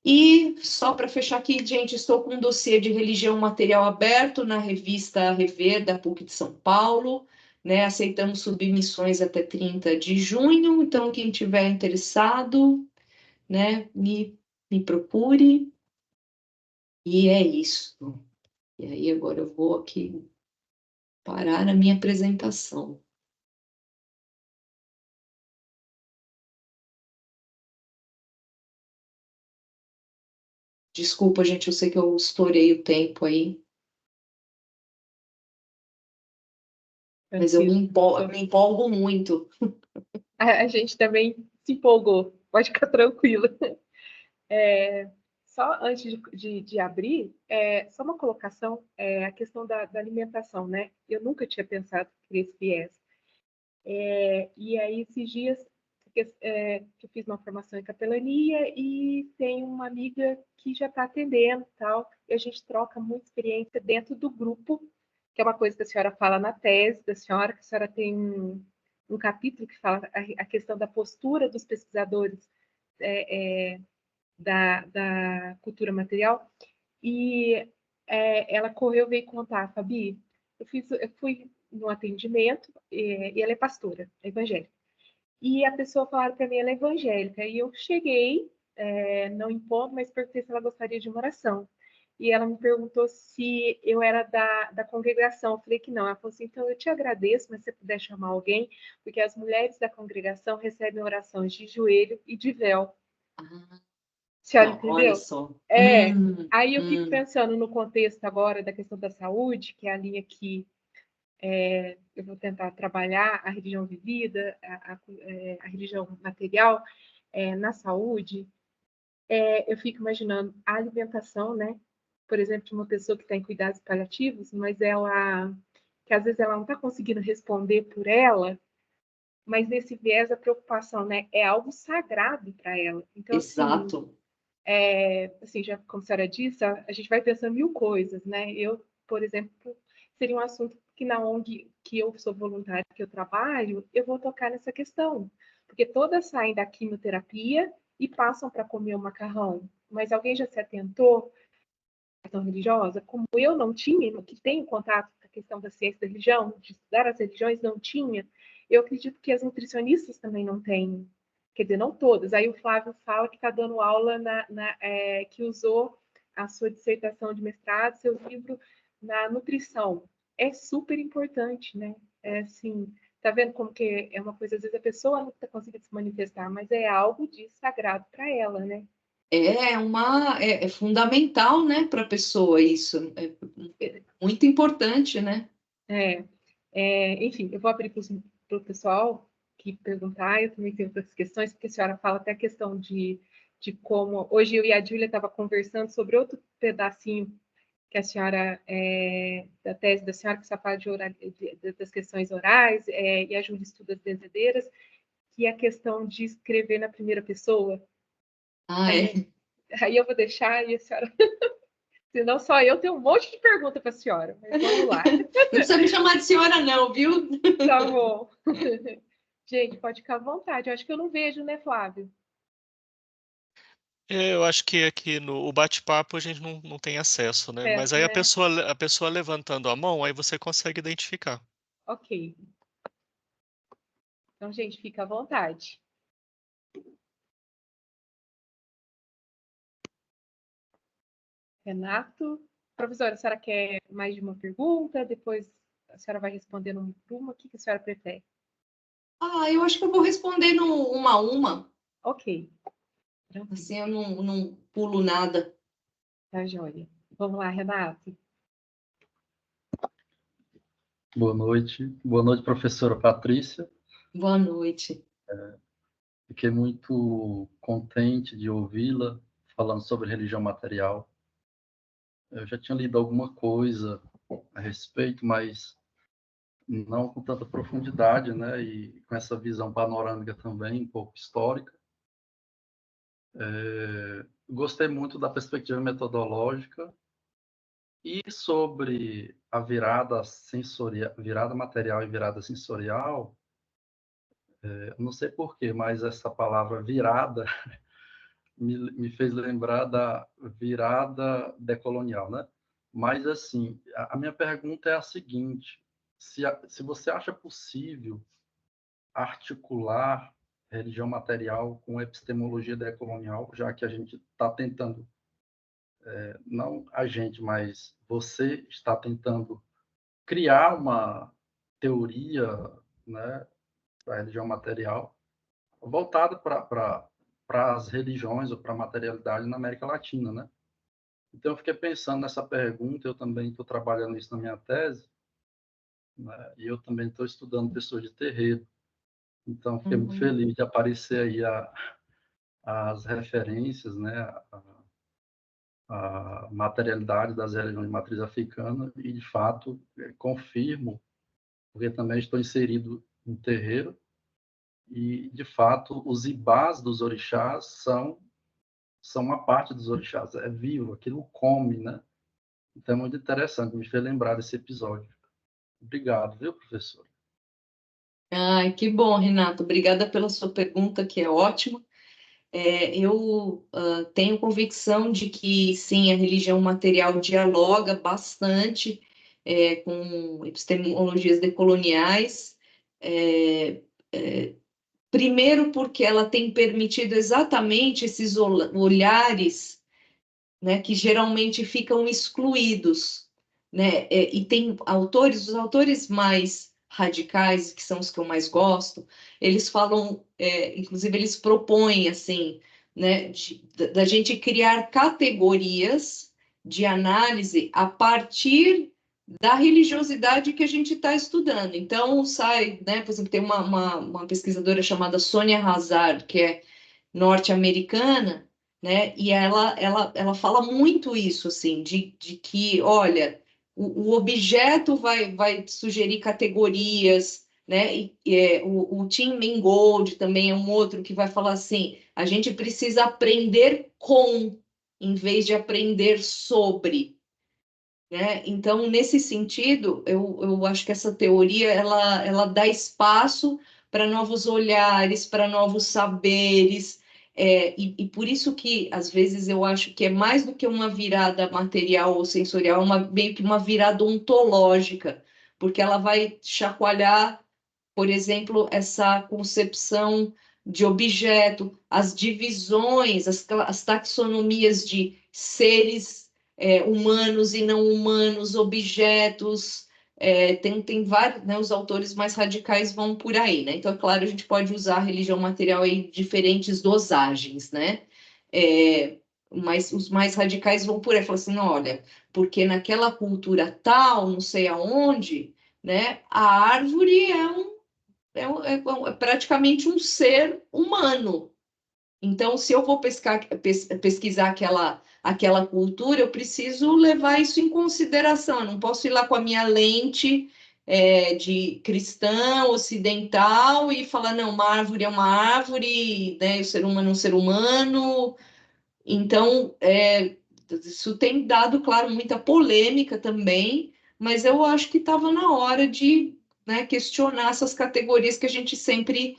E só para fechar aqui, gente, estou com um dossiê de religião material aberto na revista Rever da PUC de São Paulo, né? Aceitamos submissões até 30 de junho, então quem tiver interessado, né, me procure. E é isso. E aí agora eu vou aqui parar a minha apresentação. Desculpa, gente, eu sei que eu estourei o tempo aí, mas eu me empolgo muito.
A gente também se empolgou, pode ficar tranquila. Só antes de abrir, só uma colocação, a questão da alimentação, né? Eu nunca tinha pensado por esse viés. E aí, esses dias, que eu fiz uma formação em capelania e tenho uma amiga que já está atendendo e tal, e a gente troca muita experiência dentro do grupo, que é uma coisa que a senhora fala na tese da senhora, que a senhora tem um capítulo que fala a questão da postura dos pesquisadores da cultura material, e ela correu, veio contar, Fabi, eu fui no atendimento, e ela é pastora, é evangélica. E a pessoa falaram para mim, ela é evangélica. E eu cheguei, não impondo, mas perguntei se ela gostaria de uma oração. E ela me perguntou se eu era da congregação. Eu falei que não. Ela falou assim, então eu te agradeço, mas se você puder chamar alguém, porque as mulheres da congregação recebem orações de joelho e de véu.
Ah,
A senhora
não,
entendeu?
olha só.
Aí eu fico pensando no contexto agora da questão da saúde, que é a linha que eu vou tentar trabalhar a religião vivida, a religião material na saúde. Eu fico imaginando a alimentação, né? Por exemplo, de uma pessoa que está em cuidados paliativos, mas que às vezes ela não está conseguindo responder por ela, mas nesse viés a preocupação, né? É algo sagrado para ela. Então,
Exato.
assim, já como a senhora disse, a gente vai pensando mil coisas, né? Eu, por exemplo, seria um assunto que na ONG que eu sou voluntária, que eu trabalho, eu vou tocar nessa questão. Porque todas saem da quimioterapia e passam para comer o macarrão. Mas alguém já se atentou à questão religiosa? Como eu não tinha, que tenho contato com a questão da ciência da religião, de estudar as religiões, não tinha, eu acredito que as nutricionistas também não têm. Quer dizer, não todas. Aí o Flávio fala que está dando aula que usou a sua dissertação de mestrado, seu livro na nutrição. É super importante, né? Assim, tá vendo como que é uma coisa, às vezes a pessoa não está conseguindo se manifestar, mas é algo de sagrado para ela, né?
É fundamental, né, para a pessoa isso. É muito importante, né?
Enfim, eu vou abrir para o pessoal que perguntar, eu também tenho outras questões, porque a senhora fala até a questão de como. Hoje eu e a Júlia estava conversando sobre outro pedacinho que a senhora, da tese da senhora, que você fala das questões orais, e a Júlia estuda as benzedeiras, que é a questão de escrever na primeira pessoa.
Ah, é.
Aí eu vou deixar e a senhora. Senão só eu tenho um monte de pergunta para a senhora, mas vamos lá.
Não precisa me chamar de senhora, não, viu?
Tá bom. Gente, pode ficar à vontade. Eu acho que eu não vejo, né, Flávio?
Eu acho que aqui no o bate-papo a gente não tem acesso, né? Mas
Peço,
aí
né?
a pessoa levantando a mão, aí você consegue identificar.
Ok. Então, gente, fica à vontade. Renato. Professora, a senhora quer mais de uma pergunta? Depois a senhora vai respondendo uma. O que a senhora prefere?
Ah, eu acho que eu vou responder no uma a uma.
Ok. Tranquilo.
Assim eu não pulo nada.
Tá, joia. Vamos lá, Renato.
Boa noite, professora Patrícia.
Boa noite.
Fiquei muito contente de ouvi-la falando sobre religião material. Eu já tinha lido alguma coisa a respeito, mas não com tanta profundidade, né? E com essa visão panorâmica também, um pouco histórica. Gostei muito da perspectiva metodológica e sobre a virada material e virada sensorial. Não sei por quê, mas essa palavra virada me fez lembrar da virada decolonial, né? Mas, assim, a minha pergunta é a seguinte: se você acha possível articular religião material com epistemologia decolonial, já que a gente está tentando, não a gente, mas você está tentando criar uma teoria, né, da religião material voltada para as religiões ou para a materialidade na América Latina, né? Então, eu fiquei pensando nessa pergunta, eu também estou trabalhando isso na minha tese, né? E eu também estou estudando pessoas de terreiro. Então, fiquei muito feliz de aparecer aí as referências, né? A materialidade das religiões de matriz africana e, de fato, confirmo, porque também estou inserido em terreiro, E, de fato, os ibás dos orixás são uma parte dos orixás, é vivo, aquilo come, né? Então é muito interessante, me fez lembrar desse episódio. Obrigado, viu, professor?
Ai, que bom, Renato. Obrigada pela sua pergunta, que é ótima. Eu tenho convicção de que, sim, a religião material dialoga bastante com epistemologias decoloniais. É, Primeiro, porque ela tem permitido exatamente esses olhares, né, que geralmente ficam excluídos, né? E tem os autores mais radicais, que são os que eu mais gosto, eles falam, inclusive eles propõem assim, né, da gente criar categorias de análise a partir da religiosidade que a gente está estudando. Então, sai, né, por exemplo, tem uma pesquisadora chamada Sonia Hazard, que é norte-americana, né? E ela fala muito isso, assim, de que, olha, o objeto vai sugerir categorias, né? O Tim Mangold também é um outro que vai falar assim, a gente precisa aprender com, em vez de aprender sobre, né? Então, nesse sentido, eu acho que essa teoria, ela dá espaço para novos olhares, para novos saberes, e por isso que, às vezes, eu acho que é mais do que uma virada material ou sensorial, meio que uma virada ontológica, porque ela vai chacoalhar, por exemplo, essa concepção de objeto, as divisões, as taxonomias de seres humanos e não humanos, objetos, tem vários, né, os autores mais radicais vão por aí, né? Então, é claro, a gente pode usar a religião material em diferentes dosagens, né? Mas os mais radicais vão por aí, falam assim, olha, porque naquela cultura tal, não sei aonde, né, a árvore é praticamente um ser humano. Então, se eu vou pesquisar aquela cultura, eu preciso levar isso em consideração. Eu não posso ir lá com a minha lente de cristã, ocidental, e falar, não, uma árvore é uma árvore, né, o ser humano é um ser humano. Então, isso tem dado, claro, muita polêmica também, mas eu acho que estava na hora de, né, questionar essas categorias que a gente sempre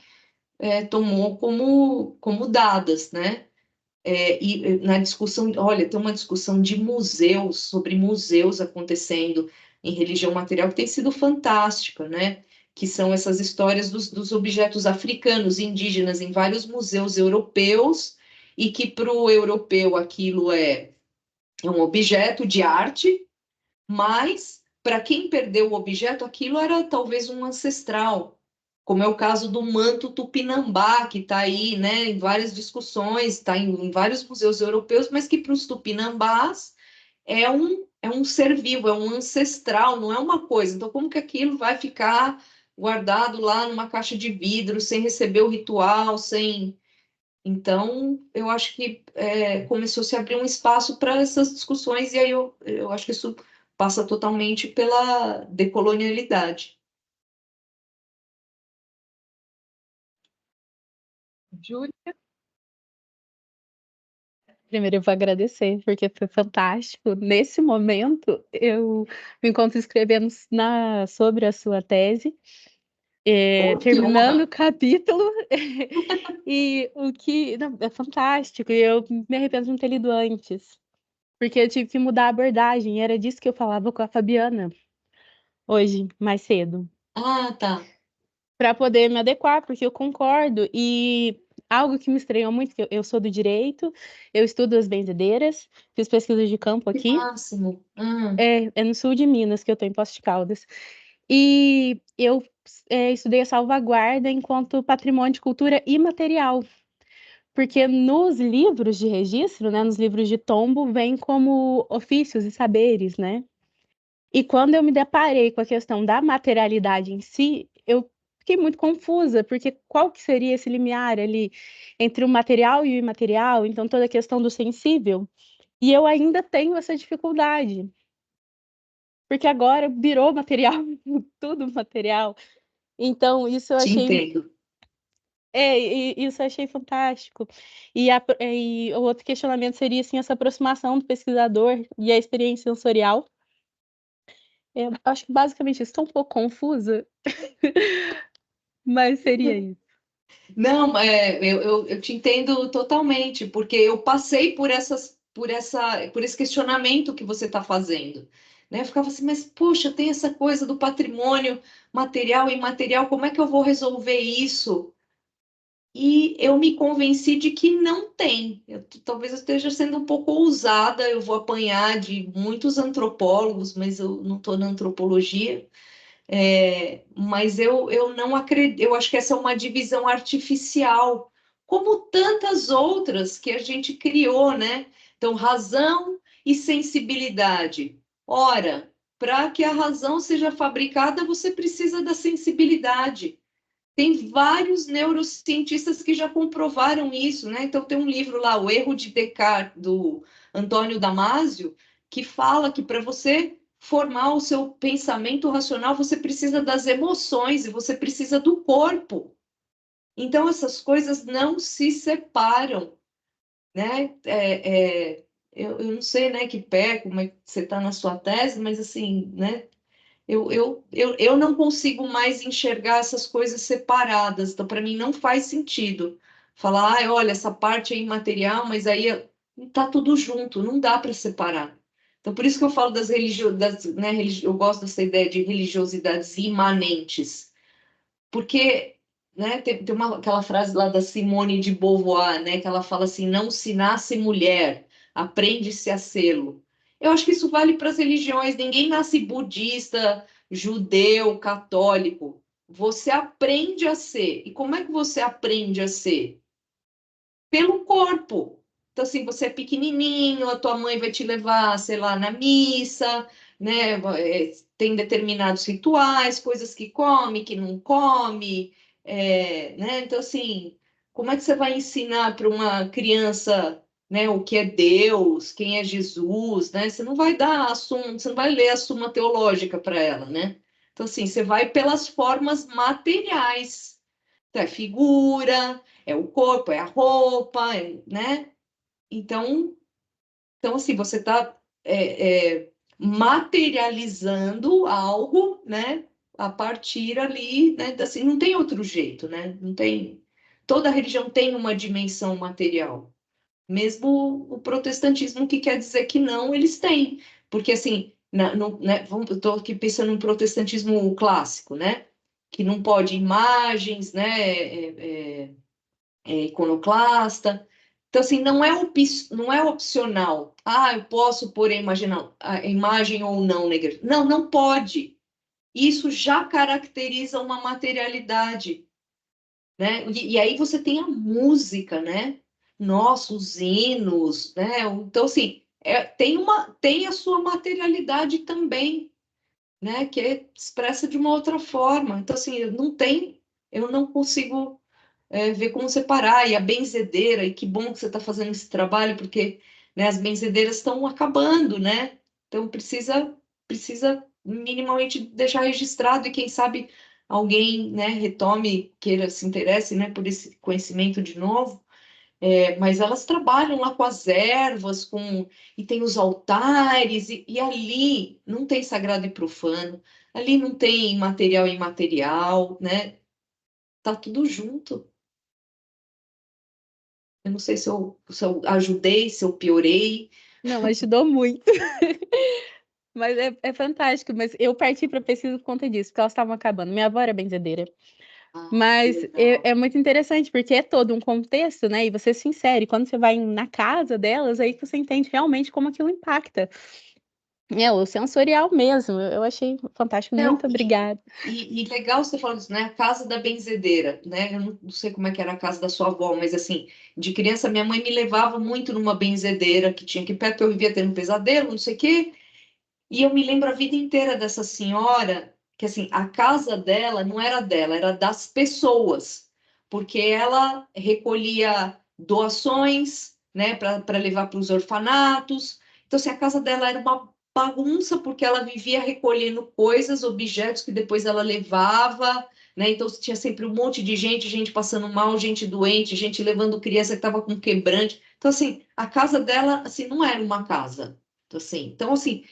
tomou como dadas, né? E na discussão, olha, tem uma discussão de museus, sobre museus acontecendo em religião material, que tem sido fantástica, né? Que são essas histórias dos objetos africanos, indígenas, em vários museus europeus, e que para o europeu aquilo é um objeto de arte, mas para quem perdeu o objeto, aquilo era talvez um ancestral, como é o caso do manto tupinambá, que está aí, né, em várias discussões, está em vários museus europeus, mas que para os tupinambás é um ser vivo, é um ancestral, não é uma coisa. Então, como que aquilo vai ficar guardado lá numa caixa de vidro, sem receber o ritual, sem... Então, eu acho que começou a se abrir um espaço para essas discussões, e aí eu acho que isso passa totalmente pela decolonialidade.
Júlia?
Primeiro eu vou agradecer, porque foi fantástico. Nesse momento, eu me encontro escrevendo sobre a sua tese,
Que
terminando
honra!
o capítulo, e o que não, é fantástico, e eu me arrependo de não ter lido antes, porque eu tive que mudar a abordagem, e era disso que eu falava com a Fabiana hoje, mais cedo,
Ah, tá.
para poder me adequar, porque eu concordo, e algo que me estranhou muito, que eu sou do direito, eu estudo as benzedeiras, fiz pesquisa de campo
Que
aqui,
máximo!
é no sul de Minas que eu tô, em Poços de Caldas, e eu estudei a salvaguarda enquanto patrimônio de cultura imaterial, porque nos livros de registro, né, nos livros de tombo, vem como ofícios e saberes, né? E quando eu me deparei com a questão da materialidade em si, eu fiquei muito confusa, porque qual que seria esse limiar ali entre o material e o imaterial? Então, toda a questão do sensível. E eu ainda tenho essa dificuldade, porque agora virou material, tudo material. Então, isso eu
Te
achei
entendo.
Isso eu achei fantástico. E o outro questionamento seria, assim, essa aproximação do pesquisador e a experiência sensorial. Acho que basicamente isso. Estou um pouco confusa, mas seria isso.
Não, eu te entendo totalmente, porque eu passei por esse questionamento que você está fazendo, né? Eu ficava assim, mas poxa, tem essa coisa do patrimônio material e imaterial, como é que eu vou resolver isso? E eu me convenci de que não tem. Talvez eu esteja sendo um pouco ousada, eu vou apanhar de muitos antropólogos, mas eu não estou na antropologia. Mas eu não acredito, eu acho que essa é uma divisão artificial, como tantas outras que a gente criou, né? Então, razão e sensibilidade. Ora, para que a razão seja fabricada, você precisa da sensibilidade. Tem vários neurocientistas que já comprovaram isso, né? Então, tem um livro lá, O Erro de Descartes, do Antônio Damasio, que fala que para você formar o seu pensamento racional, você precisa das emoções e você precisa do corpo. Então, essas coisas não se separam, né? Eu não sei, né, que pé, como é que você está na sua tese, mas assim, né? Eu não consigo mais enxergar essas coisas separadas, então para mim não faz sentido falar, olha, essa parte é imaterial, mas aí tá tudo junto, não dá para separar. Então por isso que eu falo das religiões, né, eu gosto dessa ideia de religiosidades imanentes, porque, né, tem aquela frase lá da Simone de Beauvoir, né, que ela fala assim, não se nasce mulher, aprende-se a sê-lo. Eu acho que isso vale para as religiões, ninguém nasce budista, judeu, católico. Você aprende a ser. E como é que você aprende a ser? Pelo corpo. Então, assim, você é pequenininho, a tua mãe vai te levar, sei lá, na missa, né? Tem determinados rituais, coisas que come, que não come, né? Então, assim, como é que você vai ensinar para uma criança, né, o que é Deus, quem é Jesus, né? Você não vai você não vai ler a Suma Teológica para ela, né? Então, assim, você vai pelas formas materiais. Então, é figura, é o corpo, é a roupa, né? Então assim, você está materializando algo, né? A partir ali, né? Assim, não tem outro jeito, né? Não tem. Toda religião tem uma dimensão material. Mesmo o protestantismo, que quer dizer que não, eles têm. Porque, assim, né, eu estou aqui pensando no protestantismo clássico, né? Que não pode imagens, né? Iconoclasta. Então, assim, não é opcional. Ah, eu posso pôr a imagem ou não na igreja. Não, não pode. Isso já caracteriza uma materialidade, né? E aí você tem a música, né? Nossa, os hinos, né? Então, assim, tem a sua materialidade também, né? Que é expressa de uma outra forma. Então, assim, eu não consigo ver como separar. E a benzedeira, e que bom que você está fazendo esse trabalho, porque, né, as benzedeiras estão acabando, né? Então precisa minimamente deixar registrado, e quem sabe alguém, né, retome, queira, se interesse, né, por esse conhecimento de novo. Mas elas trabalham lá com as ervas, e tem os altares, e ali não tem sagrado e profano, ali não tem material e imaterial, né? Tá tudo junto. Eu não sei se eu ajudei, se eu piorei.
Não, ajudou muito. Mas é fantástico. Mas eu parti para pesquisa por conta disso, porque elas estavam acabando. Minha avó era benzedeira.
Que
Mas
legal.
é muito interessante, porque é todo um contexto, né? E você se insere. Quando você vai na casa delas, aí que você entende realmente como aquilo impacta. O sensorial mesmo. Eu achei fantástico.
Não,
Muito obrigada.
e legal você falando isso, né? A casa da benzedeira, né? Eu não sei como é que era a casa da sua avó, mas assim, de criança, minha mãe me levava muito numa benzedeira que tinha aqui perto, eu vivia tendo um pesadelo, não sei o quê. E eu me lembro a vida inteira dessa senhora, que assim, a casa dela não era dela, era das pessoas, porque ela recolhia doações, né, para levar para os orfanatos. Então, assim, a casa dela era uma bagunça, porque ela vivia recolhendo coisas, objetos que depois ela levava, né? Então tinha sempre um monte de gente passando mal, gente doente, gente levando criança que estava com quebrante. Então, assim, a casa dela, assim, não era uma casa. Então, assim,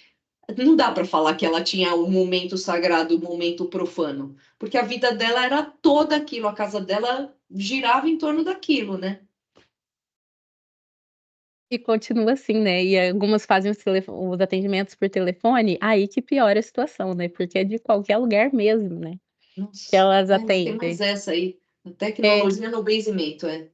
não dá para falar que ela tinha um momento sagrado, um momento profano, porque a vida dela era toda aquilo, a casa dela girava em torno daquilo, né?
E continua assim, né, e algumas fazem os atendimentos por telefone, aí que piora a situação, né, porque é de qualquer lugar mesmo, né, que
Nossa,
elas
ainda tem mais
atendem.
essa aí. A
É.
tecnologia no benzimento, é.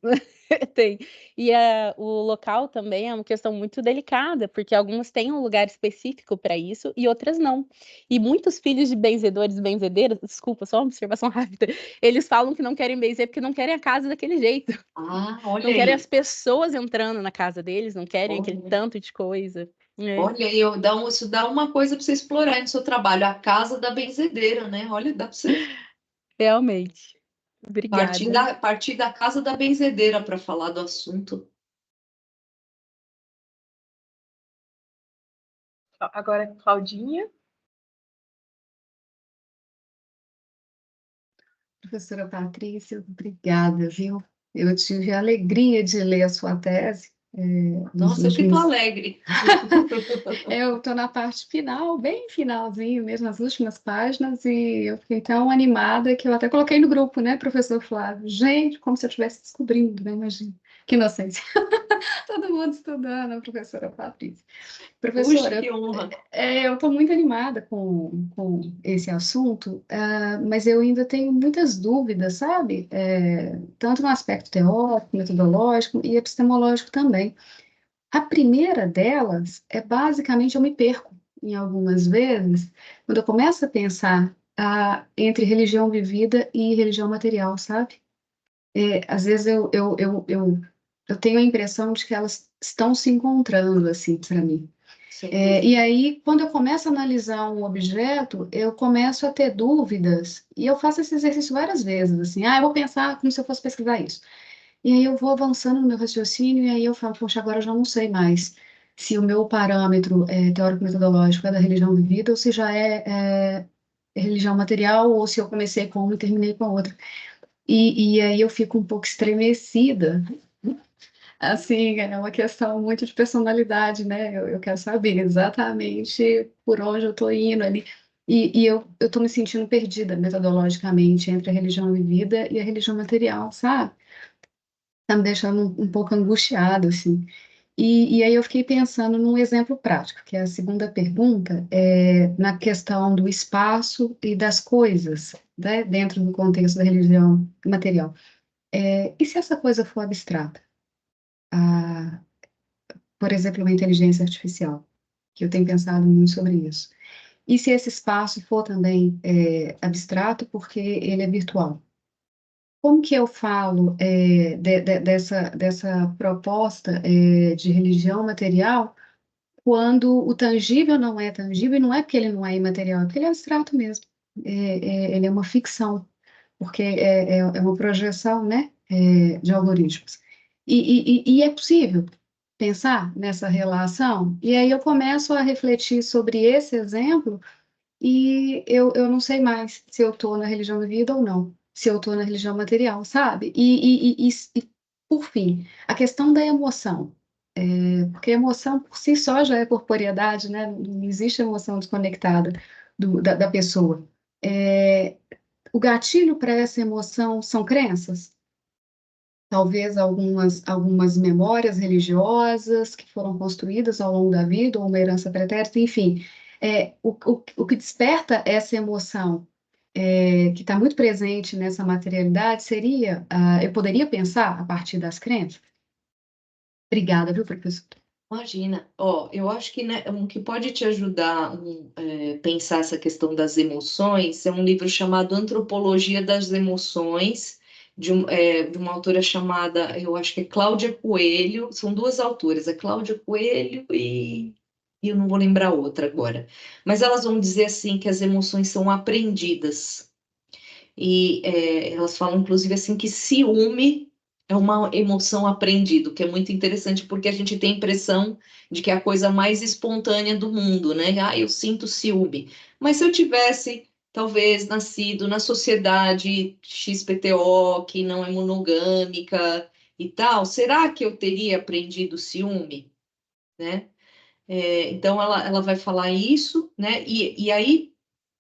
Tem. E o local também é uma questão muito delicada, porque algumas têm um lugar específico para isso e outras não. E muitos filhos de benzedores e benzedeiras, desculpa, só uma observação rápida, eles falam que não querem benzer porque não querem a casa daquele jeito.
Ah, olha
Não querem
aí.
as pessoas entrando na casa deles, não querem aquele
Olha.
tanto de coisa.
Olha aí, isso dá uma coisa para você explorar aí no seu trabalho, a casa da benzedeira, né? Olha, dá para você
Realmente. Obrigada.
partir da casa da benzedeira para falar do assunto.
Agora, Claudinha.
Professora Patrícia, obrigada, viu? Eu tive a alegria de ler a sua tese.
Nossa, eu fico alegre.
Eu estou na parte final, bem finalzinho mesmo, nas últimas páginas, e eu fiquei tão animada que eu até coloquei no grupo, né, professor Flávio? Gente, como se eu estivesse descobrindo, né? Imagina. Que inocência. Todo mundo estudando, a professora Patrícia.
Puxa,
Professora,
que honra.
eu estou muito animada com esse assunto, mas eu ainda tenho muitas dúvidas, sabe? Tanto no aspecto teórico, metodológico e epistemológico também. A primeira delas é basicamente eu me perco em algumas vezes quando eu começo a pensar entre religião vivida e religião material, sabe? Às vezes eu tenho a impressão de que elas estão se encontrando assim para mim. E aí, quando eu começo a analisar um objeto, eu começo a ter dúvidas, e eu faço esse exercício várias vezes, assim, eu vou pensar como se eu fosse pesquisar isso. E aí eu vou avançando no meu raciocínio, e aí eu falo, poxa, agora eu já não sei mais se o meu parâmetro teórico-metodológico é da religião vivida, ou se já é religião material, ou se eu comecei com uma e terminei com a outra. E aí eu fico um pouco estremecida. Assim, é uma questão muito de personalidade, né? Eu quero saber exatamente por onde eu estou indo ali. E eu estou me sentindo perdida metodologicamente entre a religião vivida e a religião material, sabe? Tá me deixando um pouco angustiada, assim. E aí eu fiquei pensando num exemplo prático, que é a segunda pergunta, na questão do espaço e das coisas, né? Dentro do contexto da religião material. E se essa coisa for abstrata? Ah, por exemplo, uma inteligência artificial, que eu tenho pensado muito sobre isso. E se esse espaço for também abstrato, porque ele é virtual? Como que eu falo dessa proposta de religião material quando o tangível não é tangível, e não é porque ele não é imaterial, é porque ele é abstrato mesmo. Ele é uma ficção, porque é uma projeção, né, de algoritmos. E é possível pensar nessa relação? E aí eu começo a refletir sobre esse exemplo e eu não sei mais se eu estou na religião da vida ou não, se eu estou na religião material, sabe? Por fim, a questão da emoção. Porque a emoção por si só já é corporeidade, né? Não existe emoção desconectada da pessoa. O gatilho para essa emoção são crenças? Talvez algumas memórias religiosas que foram construídas ao longo da vida, ou uma herança pretérita, enfim. O que desperta essa emoção, que está muito presente nessa materialidade, seria, eu poderia pensar a partir das crenças? Obrigada, viu, professor?
Imagina, eu acho que, né, o que pode te ajudar a pensar essa questão das emoções é um livro chamado Antropologia das Emoções, de uma autora chamada, eu acho que é Cláudia Coelho, são duas autoras, é Cláudia Coelho e eu não vou lembrar outra agora, mas elas vão dizer assim que as emoções são aprendidas, e elas falam inclusive assim que ciúme é uma emoção aprendida, que é muito interessante, porque a gente tem a impressão de que é a coisa mais espontânea do mundo, né? Ah, eu sinto ciúme. Mas se eu tivesse, talvez, nascido na sociedade XPTO, que não é monogâmica e tal, será que eu teria aprendido ciúme, né? Então, ela vai falar isso, né? E aí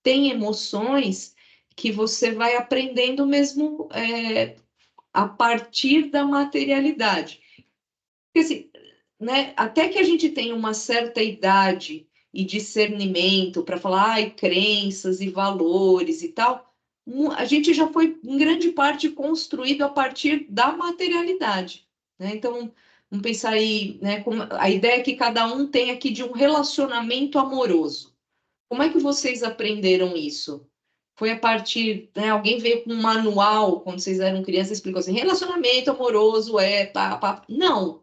tem emoções que você vai aprendendo mesmo a partir da materialidade. Porque, assim, né, até que a gente tenha uma certa idade e discernimento para falar, ai, crenças e valores e tal, a gente já foi, em grande parte, construído a partir da materialidade, né? Então, vamos pensar aí, né, a ideia que cada um tem aqui de um relacionamento amoroso. Como é que vocês aprenderam isso? Foi a partir, né, alguém veio com um manual, quando vocês eram crianças, explicou assim, relacionamento amoroso pá. Não.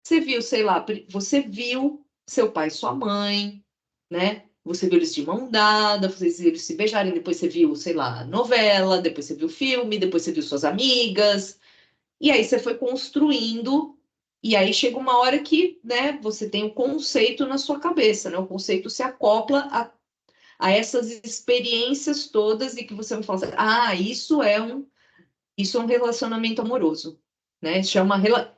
Você viu, sei lá, você viu seu pai e sua mãe, né? Você viu eles de mão dada, vocês viram eles se beijarem, depois você viu, sei lá, novela, depois você viu filme, depois você viu suas amigas, e aí você foi construindo, e aí chega uma hora que, né, você tem o conceito na sua cabeça, né? O conceito se acopla a essas experiências todas e que você vai falar assim, ah, isso é um relacionamento amoroso, né?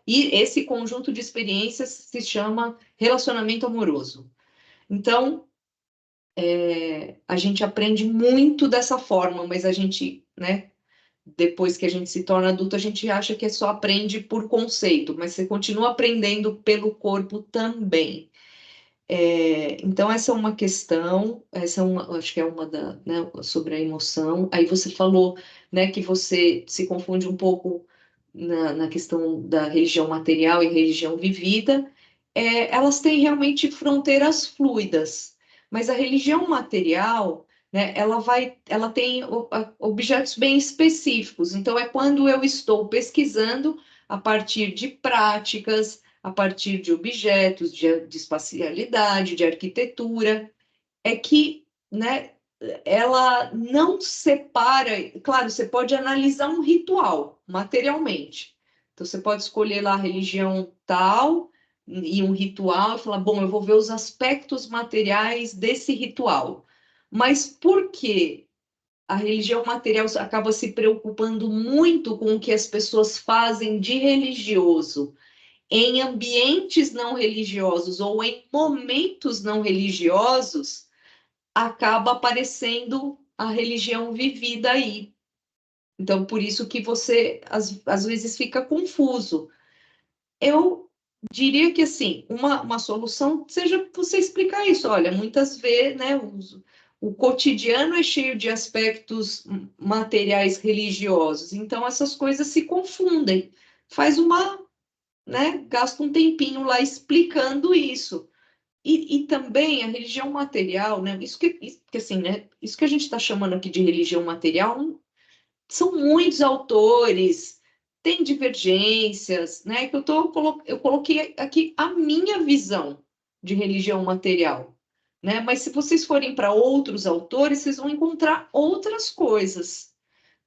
E esse conjunto de experiências se chama relacionamento amoroso. Então, a gente aprende muito dessa forma, mas a gente, né? Depois que a gente se torna adulto, a gente acha que só aprende por conceito, mas você continua aprendendo pelo corpo também. Então, essa é uma questão, acho que é uma né, sobre a emoção. Aí você falou, né, que você se confunde um pouco na questão da religião material e religião vivida. Elas têm realmente fronteiras fluidas, mas a religião material, né, ela tem objetos bem específicos. Então, é quando eu estou pesquisando a partir de práticas, a partir de objetos, de espacialidade, de arquitetura, é que, né, ela não separa. Claro, você pode analisar um ritual materialmente. Então, você pode escolher lá a religião tal e um ritual e falar, bom, eu vou ver os aspectos materiais desse ritual. Mas por que a religião material acaba se preocupando muito com o que as pessoas fazem de religioso em ambientes não religiosos ou em momentos não religiosos, acaba aparecendo a religião vivida aí. Então, por isso que você, às vezes, fica confuso. Eu diria que, assim, uma solução seja você explicar isso. Olha, muitas vezes, né, o cotidiano é cheio de aspectos materiais religiosos, então essas coisas se confundem. Faz né, gasta um tempinho lá explicando isso. E também a religião material, né, isso que assim, né, isso que a gente está chamando aqui de religião material, são muitos autores, tem divergências, né, que eu coloquei aqui a minha visão de religião material, né, mas se vocês forem para outros autores, vocês vão encontrar outras coisas,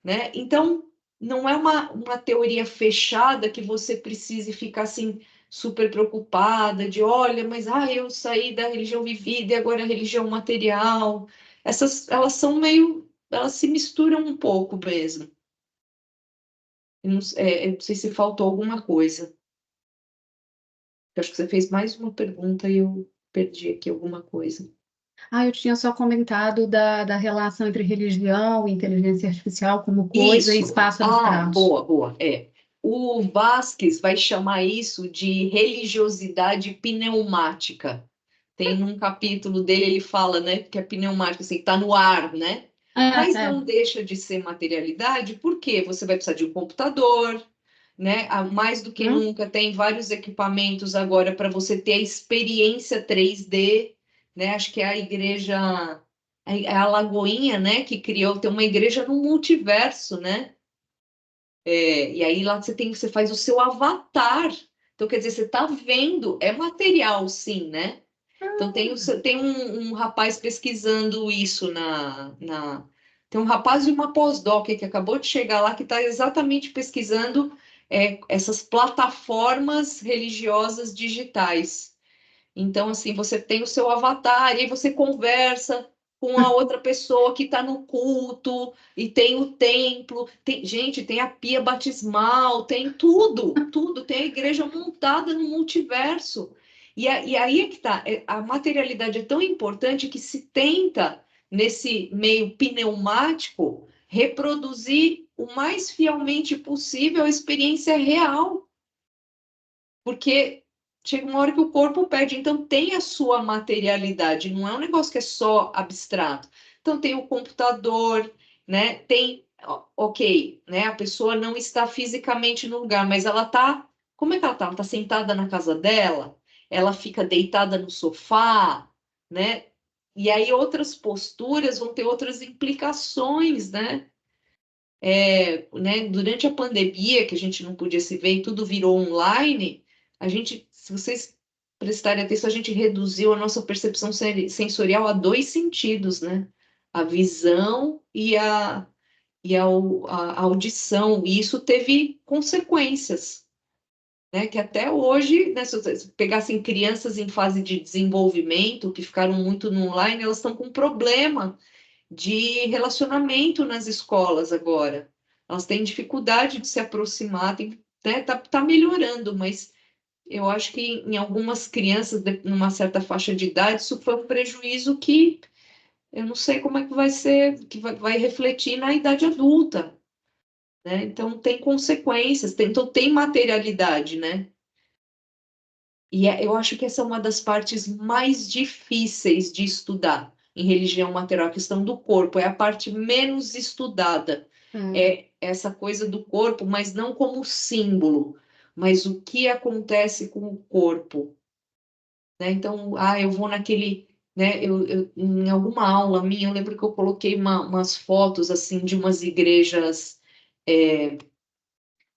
né, então não é uma teoria fechada que você precise ficar assim super preocupada de, olha, mas eu saí da religião vivida e agora a religião material. Elas se misturam um pouco mesmo. Eu não sei se faltou alguma coisa. Eu acho que você fez mais uma pergunta e eu perdi aqui alguma coisa.
Eu tinha só comentado da relação entre religião e inteligência artificial como coisa e
Isso.
espaço abstrato.
Boa. O Vasquez vai chamar isso de religiosidade pneumática. Tem um capítulo dele, ele fala, né, que é pneumática, assim, que está no ar, né? Mas não deixa de ser materialidade, porque você vai precisar de um computador, né? Mais do que nunca, tem vários equipamentos agora para você ter a experiência 3D, né? Acho que é a igreja, a Lagoinha, né, que criou, tem uma igreja no multiverso, né? E aí lá você faz o seu avatar. Então, quer dizer, você está vendo, é material, sim, né? Então, tem um rapaz pesquisando isso tem um rapaz e uma pós-doc que acabou de chegar lá que está exatamente pesquisando essas plataformas religiosas digitais. Então, assim, você tem o seu avatar, e aí você conversa com a outra pessoa que está no culto, e tem o templo, gente, tem a pia batismal, tem tudo, tem a igreja montada no multiverso. E aí é que tá, a materialidade é tão importante que se tenta, nesse meio pneumático, reproduzir o mais fielmente possível a experiência real. Porque chega uma hora que o corpo perde, então tem a sua materialidade, não é um negócio que é só abstrato. Então tem o computador, né? Tem, ok, né? A pessoa não está fisicamente no lugar, mas ela está, como é que ela está? Ela está sentada na casa dela, ela fica deitada no sofá, né? E aí outras posturas vão ter outras implicações, né? Né? Durante a pandemia, que a gente não podia se ver e tudo virou online, a gente, se vocês prestarem atenção, a gente reduziu a nossa percepção sensorial a 2 sentidos, né? A visão e a audição, e isso teve consequências, né? Que até hoje, né, se vocês pegassem crianças em fase de desenvolvimento, que ficaram muito no online, elas estão com problema de relacionamento nas escolas agora. Elas têm dificuldade de se aproximar, né, tá melhorando, mas eu acho que em algumas crianças, numa certa faixa de idade, isso foi um prejuízo que eu não sei como é que vai ser, que vai refletir na idade adulta, né? Então tem consequências, então tem materialidade, né? E eu acho que essa é uma das partes mais difíceis de estudar em religião material, a questão do corpo, é a parte menos estudada. É essa coisa do corpo, mas não como símbolo, mas o que acontece com o corpo. Né? Então, eu vou naquele... Né, em alguma aula minha, eu lembro que eu coloquei umas fotos assim de umas igrejas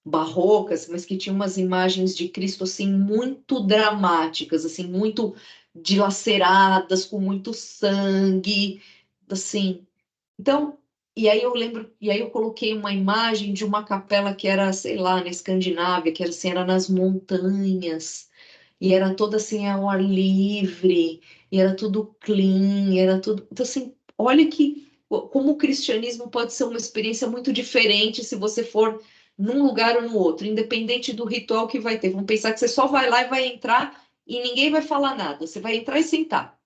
barrocas, mas que tinham umas imagens de Cristo assim muito dramáticas, assim muito dilaceradas, com muito sangue, assim. Então, e aí eu lembro, e aí eu coloquei uma imagem de uma capela que era, sei lá, na Escandinávia, que era assim, era nas montanhas, e era toda assim ao ar livre, e era tudo clean, era tudo. Então, assim, olha que como o cristianismo pode ser uma experiência muito diferente se você for num lugar ou no outro, independente do ritual que vai ter. Vamos pensar que você só vai lá e vai entrar e ninguém vai falar nada. Você vai entrar e sentar.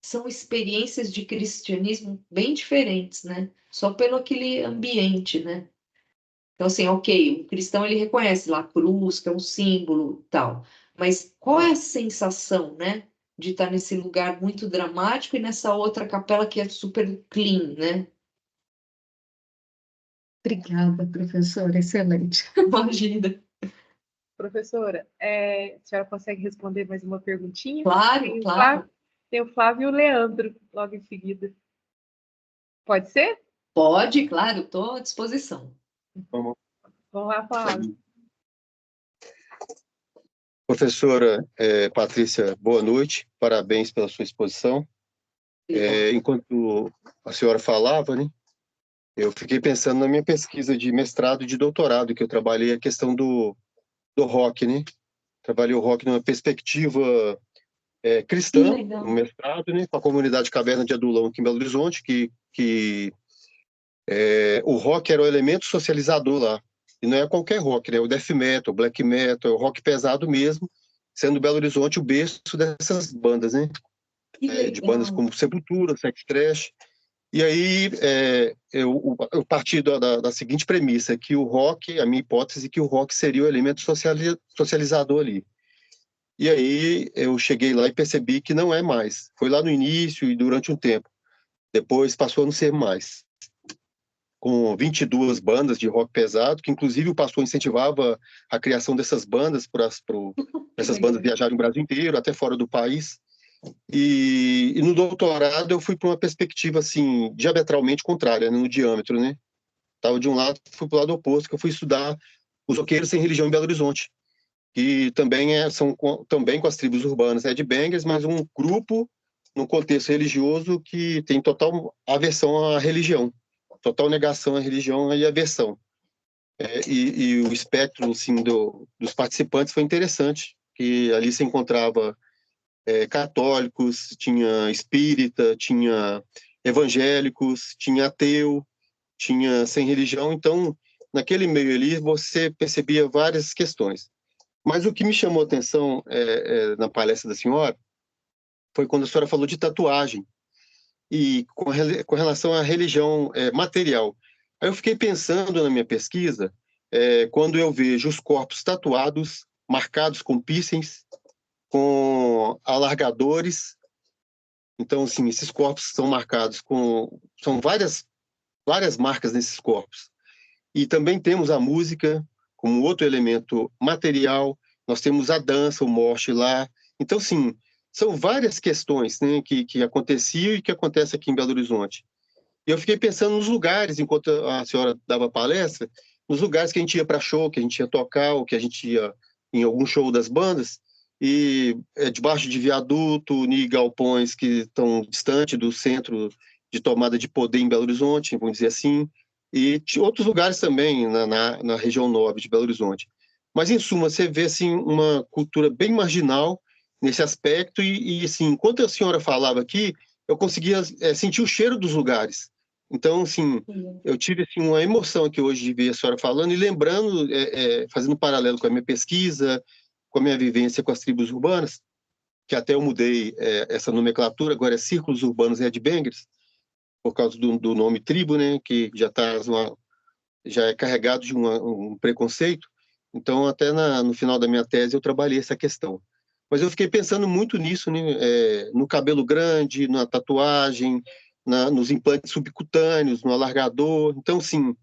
São experiências de cristianismo bem diferentes, né? Só pelo aquele ambiente, né? Então, assim, ok, o cristão ele reconhece lá a cruz, que é um símbolo e tal. Mas qual é a sensação, né? De estar nesse lugar muito dramático e nessa outra capela que é super clean, né?
Obrigada, professora, excelente.
Imagina.
Professora, a senhora consegue responder mais uma perguntinha?
Claro, claro.
Tem o Flávio e o Leandro logo em seguida. Pode ser?
Pode, claro, estou à disposição.
Vamos lá, Flávio.
Professora Patrícia, boa noite, parabéns pela sua exposição. Enquanto a senhora falava, né, eu fiquei pensando na minha pesquisa de mestrado e de doutorado, que eu trabalhei a questão do rock, né? Trabalhei o rock numa perspectiva cristã, no mestrado, né, com a comunidade Caverna de Adulão aqui em Belo Horizonte, que o rock era o elemento socializador lá. E não é qualquer rock, né? O death metal, o black metal, o rock pesado mesmo, sendo Belo Horizonte o berço dessas bandas, né? De bandas como Sepultura, Sex Trash. E aí eu parti da seguinte premissa, que o rock, a minha hipótese, que o rock seria o elemento socializador ali. E aí eu cheguei lá e percebi que não é mais. Foi lá no início e durante um tempo. Depois passou a não ser mais. Com 22 bandas de rock pesado, que inclusive o pastor incentivava a criação dessas bandas, para essas bandas viajarem o Brasil inteiro, até fora do país. E no doutorado eu fui para uma perspectiva assim, diametralmente contrária, né, no diâmetro, né? Estava de um lado, fui para o lado oposto, que eu fui estudar os roqueiros sem religião em Belo Horizonte, que também são também com as tribos urbanas headbangers, mas um grupo no contexto religioso que tem total aversão à religião, total negação à religião e aversão. E o espectro assim, dos participantes foi interessante, que ali se encontrava católicos, tinha espírita, tinha evangélicos, tinha ateu, tinha sem religião. Então, naquele meio ali, você percebia várias questões. Mas o que me chamou a atenção na palestra da senhora foi quando a senhora falou de tatuagem e com relação à religião material. Aí eu fiquei pensando na minha pesquisa, quando eu vejo os corpos tatuados, marcados com piercings, com alargadores. Então, assim, esses corpos são marcados com... São várias marcas nesses corpos. E também temos a música como outro elemento material, nós temos a dança, o moche lá. Então, sim, são várias questões, né, que aconteciam e que acontecem aqui em Belo Horizonte. E eu fiquei pensando nos lugares, enquanto a senhora dava palestra, nos lugares que a gente ia para show, que a gente ia tocar, ou que a gente ia em algum show das bandas, e debaixo de viaduto, em galpões que estão distante do centro de tomada de poder em Belo Horizonte, vamos dizer assim, e outros lugares também na região nobre de Belo Horizonte. Mas, em suma, você vê assim, uma cultura bem marginal nesse aspecto, e assim, enquanto a senhora falava aqui, eu conseguia sentir o cheiro dos lugares. Então, assim, eu tive assim, uma emoção aqui hoje de ver a senhora falando e lembrando, fazendo um paralelo com a minha pesquisa, com a minha vivência com as tribos urbanas, que até eu mudei essa nomenclatura, agora é Círculos Urbanos Headbangers, por causa do nome tribo, né, que já é carregado de um preconceito. Então, até no final da minha tese, eu trabalhei essa questão. Mas eu fiquei pensando muito nisso, né, no cabelo grande, na tatuagem, nos implantes subcutâneos, no alargador. Então, sim,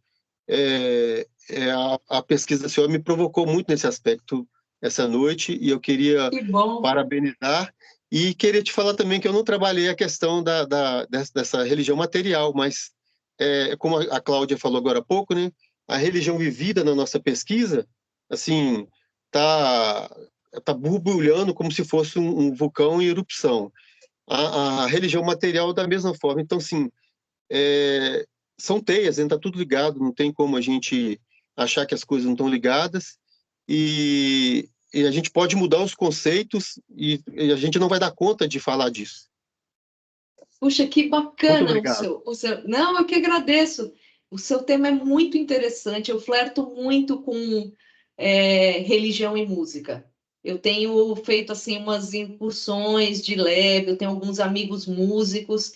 a pesquisa da senhora me provocou muito nesse aspecto essa noite, e eu queria parabenizar e queria te falar também que eu não trabalhei a questão dessa religião material, mas, como a Cláudia falou agora há pouco, né, a religião vivida na nossa pesquisa, assim, tá borbulhando como se fosse um vulcão em erupção. A religião material da mesma forma. Então, assim, são teias, está tudo ligado, não tem como a gente achar que as coisas não estão ligadas, e a gente pode mudar os conceitos e a gente não vai dar conta de falar disso.
Puxa, que
Muito
bacana
obrigado.
o seu... Não, eu que agradeço. O seu tema é muito interessante. Eu flerto muito com religião e música. Eu tenho feito assim umas incursões de leve, eu tenho alguns amigos músicos,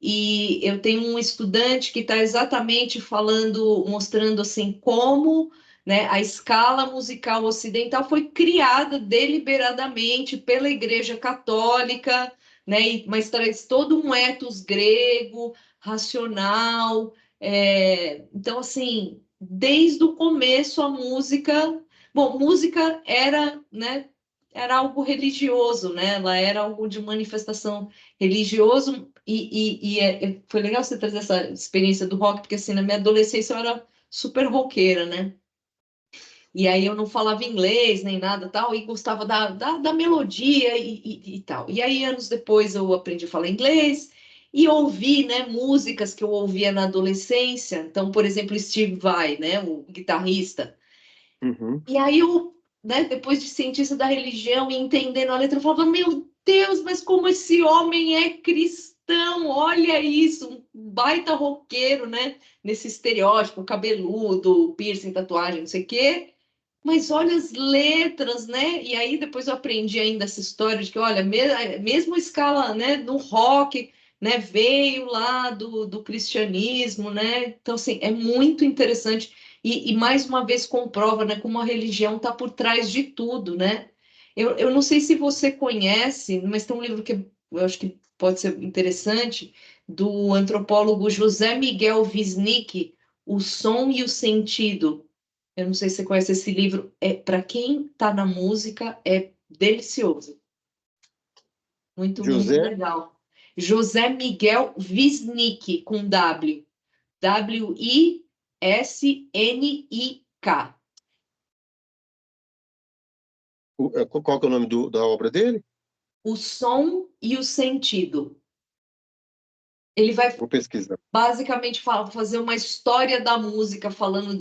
e eu tenho um estudante que está exatamente falando, mostrando assim como, né, a escala musical ocidental foi criada deliberadamente pela Igreja Católica, né, mas traz todo um ethos grego, racional. Então, assim, desde o começo a música... Bom, música era, né, era algo religioso, né? Ela era algo de manifestação religioso, foi legal você trazer essa experiência do rock, porque assim, na minha adolescência eu era super roqueira, né? E aí eu não falava inglês nem nada tal, e gostava da melodia e tal. E aí, anos depois, eu aprendi a falar inglês e ouvi, né, músicas que eu ouvia na adolescência. Então, por exemplo, Steve Vai, né, o guitarrista.
Uhum.
E aí eu, né, depois de cientista da religião e entendendo a letra, eu falava, meu Deus, mas como esse homem é cristão, olha isso, um baita roqueiro, né, nesse estereótipo, cabeludo, piercing, tatuagem, não sei o quê, mas olha as letras, né, e aí depois eu aprendi ainda essa história de que, olha, mesmo a escala, né, no rock, né, veio lá do cristianismo, né, então, assim, é muito interessante. E mais uma vez comprova, né, como a religião está por trás de tudo, né? Eu não sei se você conhece, mas tem um livro que eu acho que pode ser interessante, do antropólogo José Miguel Wisnik, O Som e o Sentido. Eu não sei se você conhece esse livro. Para quem está na música, é delicioso. Muito, muito
José,
legal. José Miguel Wisnik, com W. W-I-S-N-I-K.
qual que é o nome da obra dele?
O Som e o Sentido. Ele vai
Vou pesquisar.
basicamente fazer uma história da música, falando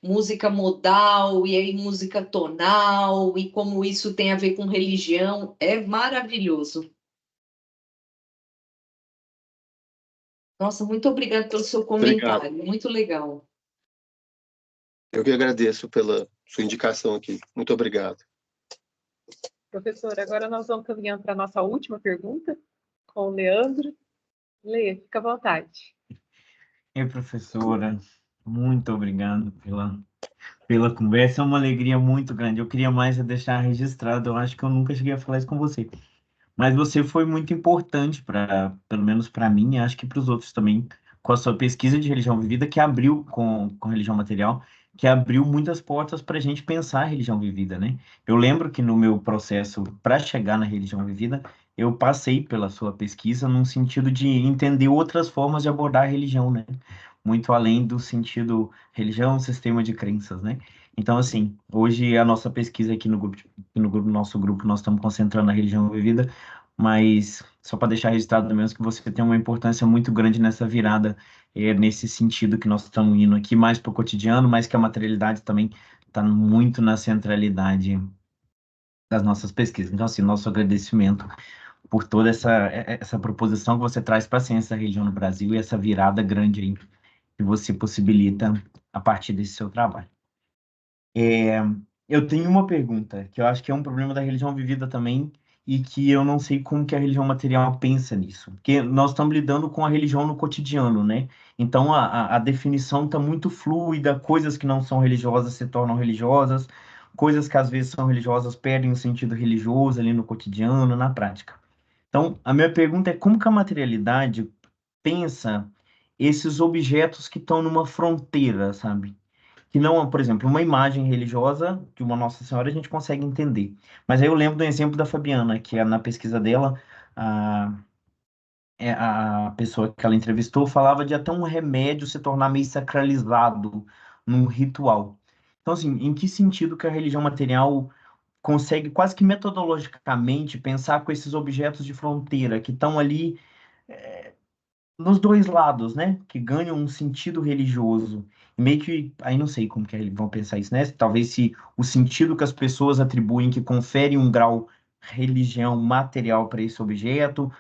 música modal, e aí música tonal, e como isso tem a ver com religião, é maravilhoso. Nossa, muito obrigada pelo seu comentário,
Obrigado.
muito legal.
Eu que agradeço pela sua indicação aqui. Muito obrigado.
Professora, agora nós vamos caminhando para a nossa última pergunta com o Leandro. Lê, fica à vontade.
Professora, muito obrigado pela conversa. É uma alegria muito grande. Eu queria mais deixar registrado. Eu acho que eu nunca cheguei a falar isso com você. Mas você foi muito importante pelo menos para mim, e acho que para os outros também, com a sua pesquisa de religião vivida, que abriu com religião material, que abriu muitas portas para a gente pensar a religião vivida, né? Eu lembro que no meu processo para chegar na religião vivida, eu passei pela sua pesquisa num sentido de entender outras formas de abordar a religião, né? Muito além do sentido religião, sistema de crenças, né? Então, assim, hoje a nossa pesquisa aqui nosso grupo, nós estamos concentrando na religião vivida, mas só para deixar registrado mesmo que você tem uma importância muito grande nessa virada, nesse sentido que nós estamos indo aqui mais para o cotidiano, mas que a materialidade também está muito na centralidade das nossas pesquisas. Então, assim, nosso agradecimento por toda essa proposição que você traz para a ciência da religião no Brasil e essa virada grande aí que você possibilita a partir desse seu trabalho. Eu tenho uma pergunta, que eu acho que é um problema da religião vivida também, e que eu não sei como que a religião material pensa nisso. Porque nós estamos lidando com a religião no cotidiano, né? Então a definição está muito fluida, coisas que não são religiosas se tornam religiosas, coisas que às vezes são religiosas perdem o sentido religioso ali no cotidiano, na prática. Então, a minha pergunta é como que a materialidade pensa esses objetos que estão numa fronteira, sabe? Que não, por exemplo, uma imagem religiosa de uma Nossa Senhora a gente consegue entender. Mas aí eu lembro do exemplo da Fabiana, que na pesquisa dela, a, a pessoa que ela entrevistou falava de até um remédio se tornar meio sacralizado num ritual. Então, assim, em que sentido que a religião material consegue quase que metodologicamente pensar com esses objetos de fronteira que estão ali nos dois lados, né? Que ganham um sentido religioso. E meio que, aí não sei como que eles vão pensar isso, né? Talvez se o sentido que as pessoas atribuem, que confere um grau religião material para esse objeto,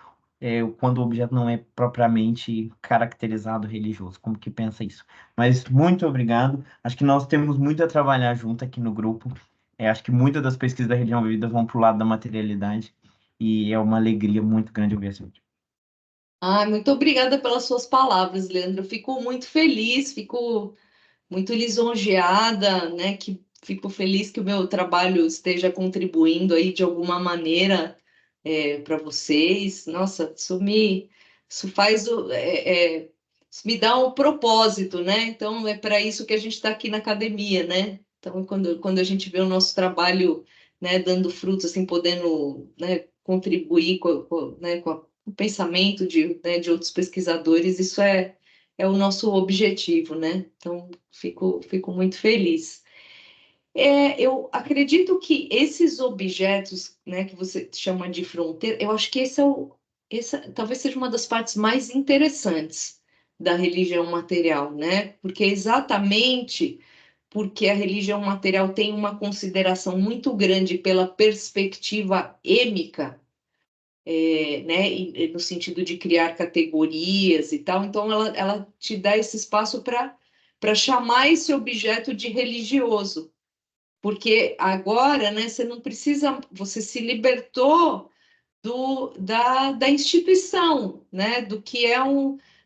quando o objeto não é propriamente caracterizado religioso. Como que pensa isso? Mas muito obrigado. Acho que nós temos muito a trabalhar junto aqui no grupo. Acho que muitas das pesquisas da religião vivida vão para o lado da materialidade. E é uma alegria muito grande ouvir esse vídeo.
Muito obrigada pelas suas palavras, Leandro. Eu fico muito feliz, fico muito lisonjeada, né? Fico feliz que o meu trabalho esteja contribuindo aí de alguma maneira para vocês. Nossa, isso faz isso me dá um propósito, né? Então é para isso que a gente está aqui na academia, né? Então quando a gente vê o nosso trabalho, né, dando frutos, assim, podendo, né, contribuir né, com o pensamento né, de outros pesquisadores, isso é o nosso objetivo, né? Então, fico muito feliz. Eu acredito que esses objetos, né, que você chama de fronteira, eu acho que essa talvez seja uma das partes mais interessantes da religião material, né? Porque exatamente porque a religião material tem uma consideração muito grande pela perspectiva êmica, né, no sentido de criar categorias e tal, então ela te dá esse espaço para chamar esse objeto de religioso, porque agora, né, você não precisa, você se libertou da instituição, né, do que é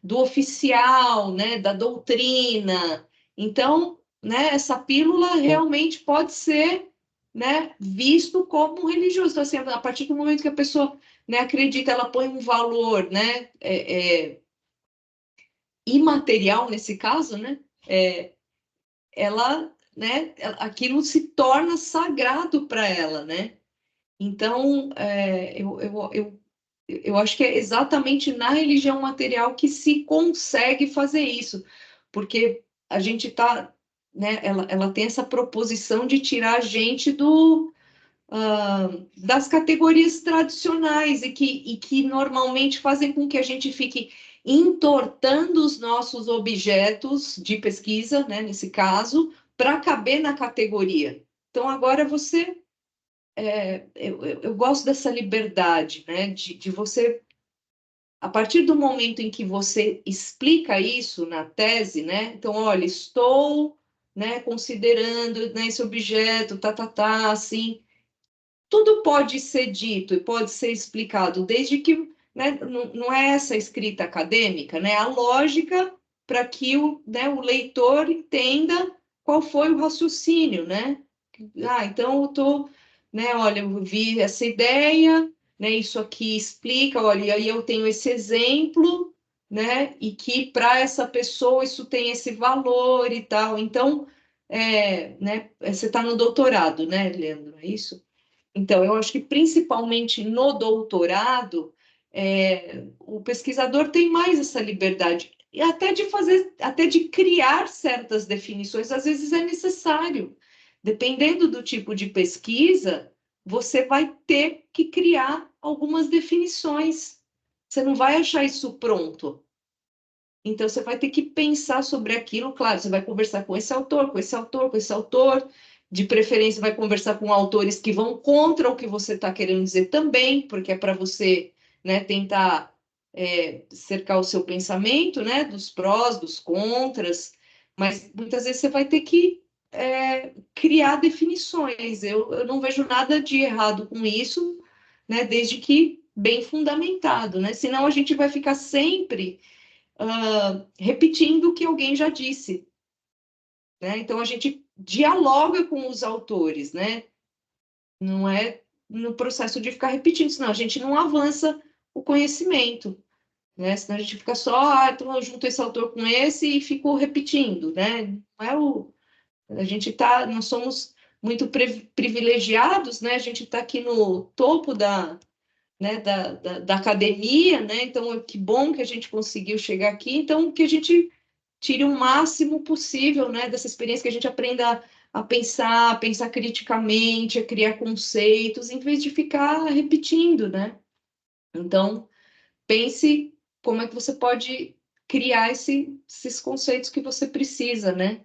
do oficial, né, da doutrina. Então, né, essa pílula realmente pode ser, né, visto como religioso. Então, assim, a partir do momento que a pessoa, né, acredita, ela põe um valor, né, imaterial nesse caso, né, ela, né, aquilo se torna sagrado para ela, né? Então, eu acho que é exatamente na religião material que se consegue fazer isso, porque a gente está, né, ela tem essa proposição de tirar a gente das categorias tradicionais e que normalmente fazem com que a gente fique entortando os nossos objetos de pesquisa, né, nesse caso, para caber na categoria. Então, agora você... eu gosto dessa liberdade, né? De você... A partir do momento em que você explica isso na tese, né? Então, olha, estou, né, considerando, né, esse objeto, assim... Tudo pode ser dito e pode ser explicado, desde que, né, não é essa escrita acadêmica, né? A lógica para que o leitor entenda qual foi o raciocínio, né? Então eu estou, né? Olha, eu vi essa ideia, né? Isso aqui explica, olha, e aí eu tenho esse exemplo, né? E que para essa pessoa isso tem esse valor e tal. Então, né? Você está no doutorado, né, Leandro? É isso? Então, eu acho que principalmente no doutorado, o pesquisador tem mais essa liberdade, e até de criar certas definições, às vezes é necessário. Dependendo do tipo de pesquisa, você vai ter que criar algumas definições. Você não vai achar isso pronto. Então, você vai ter que pensar sobre aquilo, claro, você vai conversar com esse autor, com esse autor, com esse autor, de preferência vai conversar com autores que vão contra o que você está querendo dizer também, porque é para você, né, tentar cercar o seu pensamento, né, dos prós, dos contras, mas muitas vezes você vai ter que criar definições. Eu não vejo nada de errado com isso, né, desde que bem fundamentado, né? Senão a gente vai ficar sempre repetindo o que alguém já disse, né? Então a gente dialoga com os autores, né? Não é no processo de ficar repetindo, senão a gente não avança o conhecimento, né? Senão a gente fica só, então eu junto esse autor com esse e fico repetindo, né? Não é nós somos muito privilegiados, né? A gente está aqui no topo né, da academia, né? Então, que bom que a gente conseguiu chegar aqui. Então, que a gente tire o máximo possível, né, dessa experiência, que a gente aprenda a pensar criticamente, a criar conceitos, em vez de ficar repetindo, né? Então, pense como é que você pode criar esses conceitos que você precisa, né?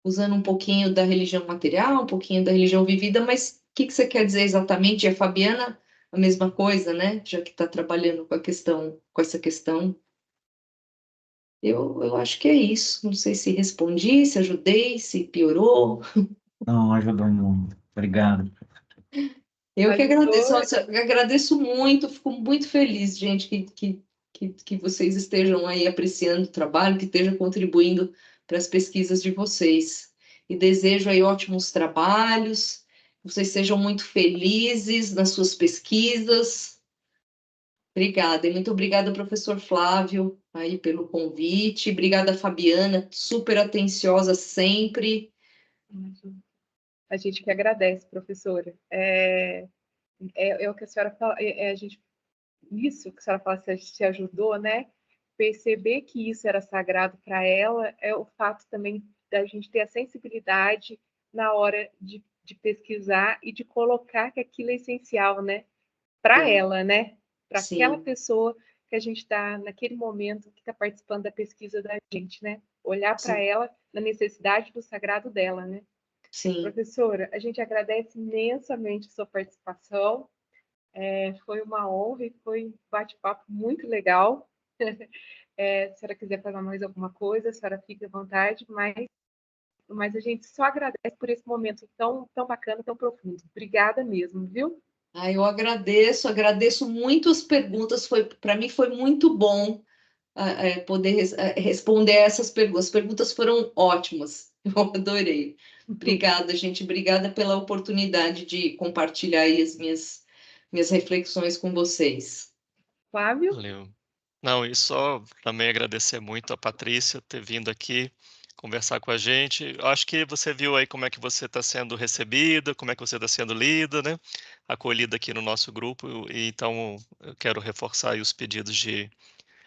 Usando um pouquinho da religião material, um pouquinho da religião vivida, mas o que você quer dizer exatamente? E a Fabiana, a mesma coisa, né? Já que está trabalhando com essa questão. Eu acho que é isso. Não sei se respondi, se ajudei, se piorou.
Não, ajudou muito. Obrigado.
Eu que agradeço.
Ajudou.
Nossa, eu agradeço muito, fico muito feliz, gente, que vocês estejam aí apreciando o trabalho, que estejam contribuindo para as pesquisas de vocês. E desejo aí ótimos trabalhos, que vocês sejam muito felizes nas suas pesquisas. Obrigada, e muito obrigada, professor Flávio, aí pelo convite. Obrigada, Fabiana, super atenciosa sempre.
A gente que agradece, professora. É o que a senhora fala, isso que a senhora fala, se ajudou, né? Perceber que isso era sagrado para ela é o fato também da gente ter a sensibilidade na hora de pesquisar e de colocar que aquilo é essencial, né? Para ela, né? Para aquela pessoa que a gente está naquele momento que está participando da pesquisa da gente, né? Olhar para ela na necessidade do sagrado dela, né?
Sim.
Professora, a gente agradece imensamente a sua participação. Foi uma honra e foi um bate-papo muito legal. Se a senhora quiser falar mais alguma coisa, a senhora fique à vontade, mas a gente só agradece por esse momento tão, tão bacana, tão profundo. Obrigada mesmo, viu?
Eu agradeço muito as perguntas, para mim foi muito bom poder responder essas perguntas. As perguntas foram ótimas, eu adorei. Obrigada, gente, obrigada pela oportunidade de compartilhar aí as minhas reflexões com vocês.
Flávio?
Valeu. Não, e só também agradecer muito a Patrícia ter vindo aqui conversar com a gente. Eu acho que você viu aí como é que você está sendo recebida, como é que você está sendo lida, né? Acolhida aqui no nosso grupo. E então, eu quero reforçar aí os pedidos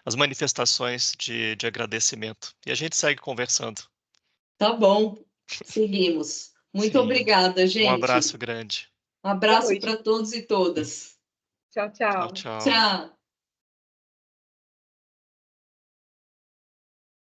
as manifestações de agradecimento. E a gente segue conversando.
Tá bom, seguimos. Muito
Sim.
obrigada, gente.
Um abraço grande.
Um abraço para todos e todas.
Tchau, tchau.
Tchau, tchau.
Tchau.